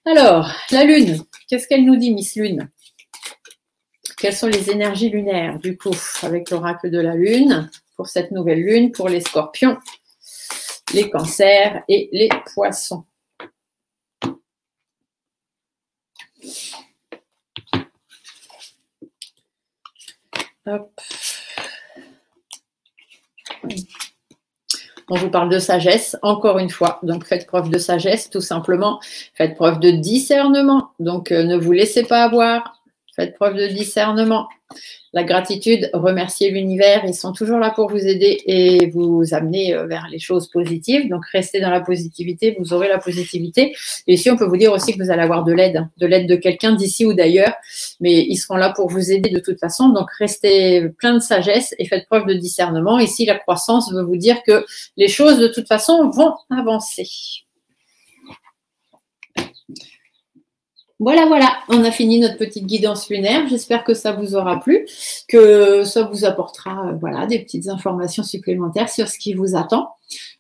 Alors, la Lune, qu'est-ce qu'elle nous dit, Miss Lune? Quelles sont les énergies lunaires, du coup, avec l'oracle de la Lune, pour cette nouvelle Lune, pour les Scorpions, les Cancers et les Poissons? Hop. On vous parle de sagesse, encore une fois. Donc, faites preuve de sagesse, tout simplement. Faites preuve de discernement. Donc, ne vous laissez pas avoir. Faites preuve de discernement. La gratitude, remerciez l'univers. Ils sont toujours là pour vous aider et vous amener vers les choses positives. Donc, restez dans la positivité. Vous aurez la positivité. Et ici, on peut vous dire aussi que vous allez avoir de l'aide de quelqu'un d'ici ou d'ailleurs. Mais ils seront là pour vous aider de toute façon. Donc, restez plein de sagesse et faites preuve de discernement. Ici, la croissance veut vous dire que les choses, de toute façon, vont avancer. Voilà, voilà, on a fini notre petite guidance lunaire. J'espère que ça vous aura plu, que ça vous apportera voilà, des petites informations supplémentaires sur ce qui vous attend.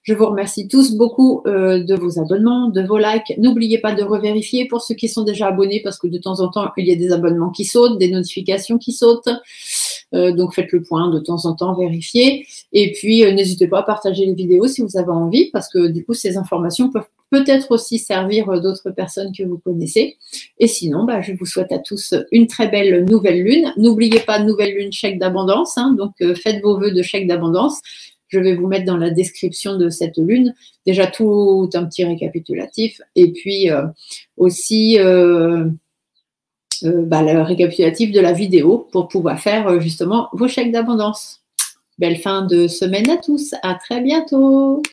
Je vous remercie tous beaucoup de vos abonnements, de vos likes. N'oubliez pas de revérifier pour ceux qui sont déjà abonnés parce que de temps en temps, il y a des abonnements qui sautent, des notifications qui sautent. Donc, faites le point de temps en temps, vérifiez. Et puis, n'hésitez pas à partager les vidéos si vous avez envie parce que du coup, ces informations peuvent peut-être aussi servir d'autres personnes que vous connaissez. Et sinon, je vous souhaite à tous une très belle nouvelle lune. N'oubliez pas, nouvelle lune, chèque d'abondance. Hein, donc, faites vos vœux de chèque d'abondance. Je vais vous mettre dans la description de cette lune déjà tout un petit récapitulatif. Et puis, aussi le récapitulatif de la vidéo pour pouvoir faire justement vos chèques d'abondance. Belle fin de semaine à tous. À très bientôt.